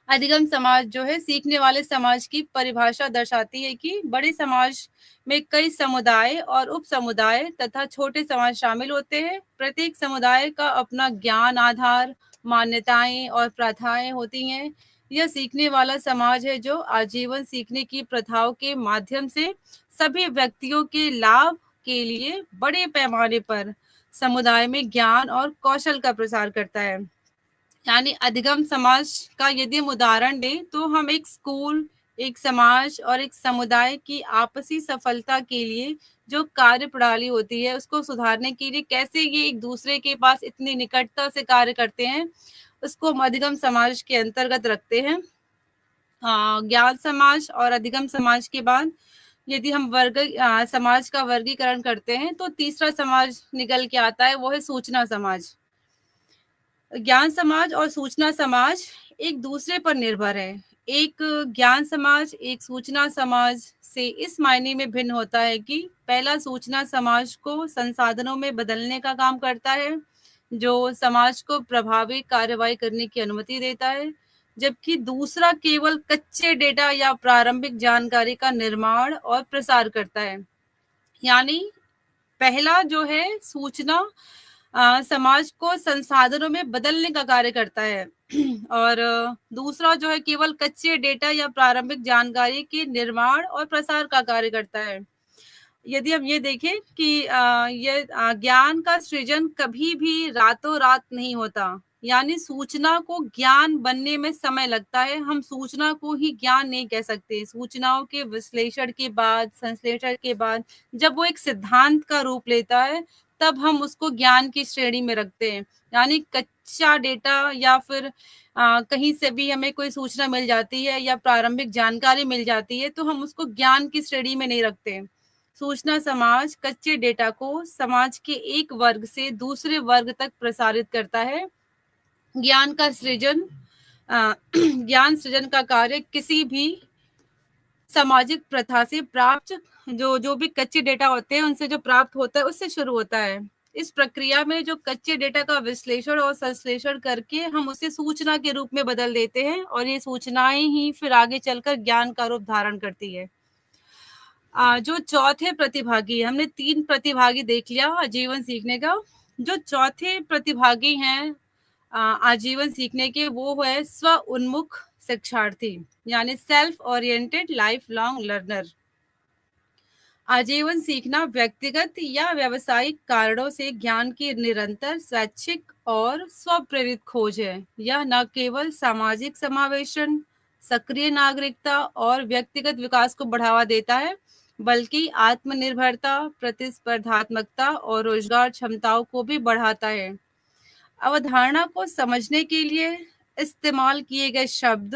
अधिगम समाज जो है सीखने वाले समाज की परिभाषा दर्शाती है कि बड़े समाज में कई समुदाय और उप समुदाय तथा छोटे समाज शामिल होते हैं। प्रत्येक समुदाय का अपना ज्ञान आधार, मान्यताएं और प्रथाएं होती हैं। यह सीखने वाला समाज है जो आजीवन सीखने की प्रथाओं के माध्यम से सभी व्यक्तियों के लाभ के लिए बड़े पैमाने पर समुदाय में ज्ञान और कौशल का प्रसार करता है। यानी अधिगम समाज का यदि हम उदाहरण दें तो हम एक स्कूल, एक समाज और एक समुदाय की आपसी सफलता के लिए जो कार्य प्रणाली होती है उसको सुधारने के लिए कैसे ये एक दूसरे के पास इतनी निकटता से कार्य करते हैं, उसको हम अधिगम समाज के अंतर्गत रखते हैं। ज्ञान समाज और अधिगम समाज के बाद यदि हम समाज का वर्गीकरण करते हैं तो तीसरा समाज निकल के आता है, वो है सूचना समाज। ज्ञान समाज और सूचना समाज एक दूसरे पर निर्भर है। एक ज्ञान समाज एक सूचना समाज से इस मायने में भिन्न होता है कि पहला सूचना समाज को संसाधनों में बदलने का काम करता है, जो समाज को प्रभावी कार्रवाई करने की अनुमति देता है, जबकि दूसरा केवल कच्चे डेटा या प्रारंभिक जानकारी का निर्माण और प्रसार करता है। यानी पहला जो है सूचना समाज को संसाधनों में बदलने का कार्य करता है और दूसरा जो है केवल कच्चे डेटा या प्रारंभिक जानकारी के निर्माण और प्रसार का कार्य करता है। यदि हम ये देखें कि ये ज्ञान का सृजन कभी भी रातों रात नहीं होता, यानी सूचना को ज्ञान बनने में समय लगता है। हम सूचना को ही ज्ञान नहीं कह सकते। सूचनाओं के विश्लेषण के बाद, संश्लेषण के बाद जब वो एक सिद्धांत का रूप लेता है, तब हम उसको ज्ञान की श्रेणी में रखते हैं। यानी कच्चा डेटा या फिर कहीं से भी हमें कोई सूचना मिल जाती है या प्रारंभिक जानकारी मिल जाती है, तो हम उसको ज्ञान की श्रेणी में नहीं रखते। सूचना समाज कच्चे डेटा को समाज के एक वर्ग से दूसरे वर्ग तक प्रसारित करता है। ज्ञान का सृजन ज्ञान सृजन का कार्य किसी भी सामाजिक प्रथा से प्राप्त जो जो भी कच्चे डेटा होते हैं उनसे जो प्राप्त होता है उससे शुरू होता है। इस प्रक्रिया में जो कच्चे डेटा का विश्लेषण और संश्लेषण करके हम उसे सूचना के रूप में बदल देते हैं और ये सूचनाएं ही फिर आगे चलकर ज्ञान का रूप धारण करती है। जो चौथे प्रतिभागी, हमने 3 प्रतिभागी देख लिया आजीवन सीखने का। जो चौथे प्रतिभागी हैं आजीवन सीखने के, वो है स्व उन्मुख शिक्षार्थी, यानी self oriented life long learner. आजीवन सीखना व्यक्तिगत या व्यावसायिक कारणों से ज्ञान की निरंतर, स्वैच्छिक और स्वप्रेरित खोज है। यह न केवल सामाजिक समावेशन, सक्रिय नागरिकता और व्यक्तिगत विकास को बढ़ावा देता है, बल्कि आत्मनिर्भरता, प्रतिस्पर्धात्मकता और रोजगार क्षमताओं को भी बढ़ाता है। अवधारणा को समझने के लिए इस्तेमाल किए गए शब्द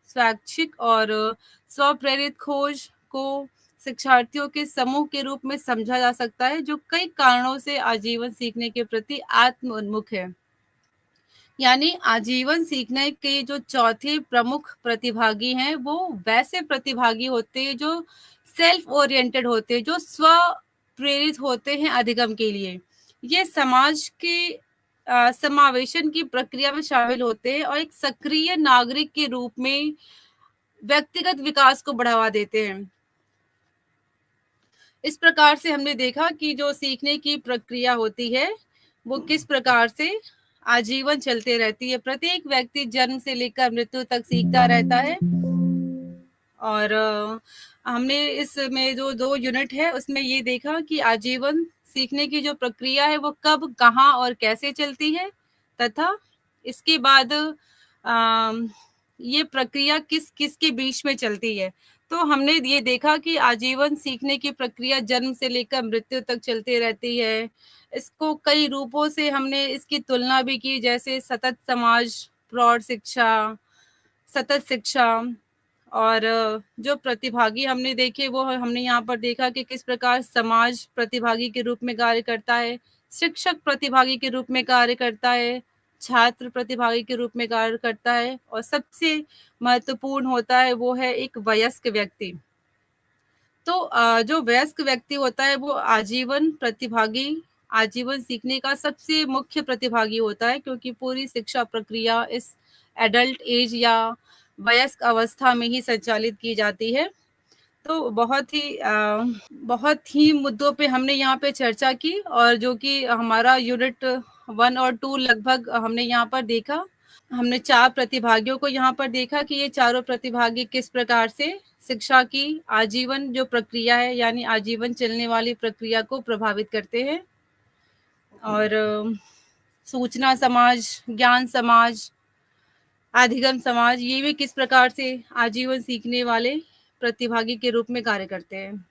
स्वैच्छिक और स्वप्रेरित खोज को शिक्षार्थियों के समूह के रूप में समझा जा सकता है, जो कई कारणों से आजीवन सीखने के प्रति आत्म उन्मुख है। यानी आजीवन सीखने के जो चौथे प्रमुख प्रतिभागी हैं, वो वैसे प्रतिभागी होते हैं जो सेल्फ ओरिएंटेड होते हैं, जो स्व प्रेरित होते हैं अधिगम के लिए। ये समाज के समावेशन की प्रक्रिया में शामिल होते हैं और एक सक्रिय नागरिक के रूप में व्यक्तिगत विकास को बढ़ावा देते हैं। इस प्रकार से हमने देखा कि जो सीखने की प्रक्रिया होती है वो किस प्रकार से आजीवन चलते रहती है। प्रत्येक व्यक्ति जन्म से लेकर मृत्यु तक सीखता रहता है और हमने इसमें जो 2 यूनिट है उसमें ये देखा कि आजीवन सीखने की जो प्रक्रिया है वो कब, कहाँ और कैसे चलती है, तथा इसके बाद ये प्रक्रिया किस किस के बीच में चलती है। तो हमने ये देखा कि आजीवन सीखने की प्रक्रिया जन्म से लेकर मृत्यु तक चलती रहती है। इसको कई रूपों से हमने इसकी तुलना भी की, जैसे सतत समाज, प्रौढ़ शिक्षा, सतत शिक्षा। और जो प्रतिभागी हमने देखे वो हमने यहाँ पर देखा कि किस प्रकार समाज प्रतिभागी के रूप में कार्य करता है, शिक्षक प्रतिभागी के रूप में कार्य करता है, छात्र प्रतिभागी के रूप में कार्य करता है, और सबसे महत्वपूर्ण होता है वो है एक वयस्क व्यक्ति। तो जो वयस्क व्यक्ति होता है वो आजीवन प्रतिभागी, आजीवन सीखने का सबसे मुख्य प्रतिभागी होता है, क्योंकि पूरी शिक्षा प्रक्रिया इस एडल्ट एज या वयस्क अवस्था में ही संचालित की जाती है। तो बहुत ही मुद्दों पे हमने यहाँ पे चर्चा की, और जो कि हमारा यूनिट 1 और 2 लगभग हमने यहाँ पर देखा। हमने 4 प्रतिभागियों को यहाँ पर देखा कि ये चारों प्रतिभागी किस प्रकार से शिक्षा की आजीवन जो प्रक्रिया है, यानी आजीवन चलने वाली प्रक्रिया को प्रभावित करते हैं। और सूचना समाज, ज्ञान समाज, अधिगम समाज, ये भी किस प्रकार से आजीवन सीखने वाले प्रतिभागी के रूप में कार्य करते हैं।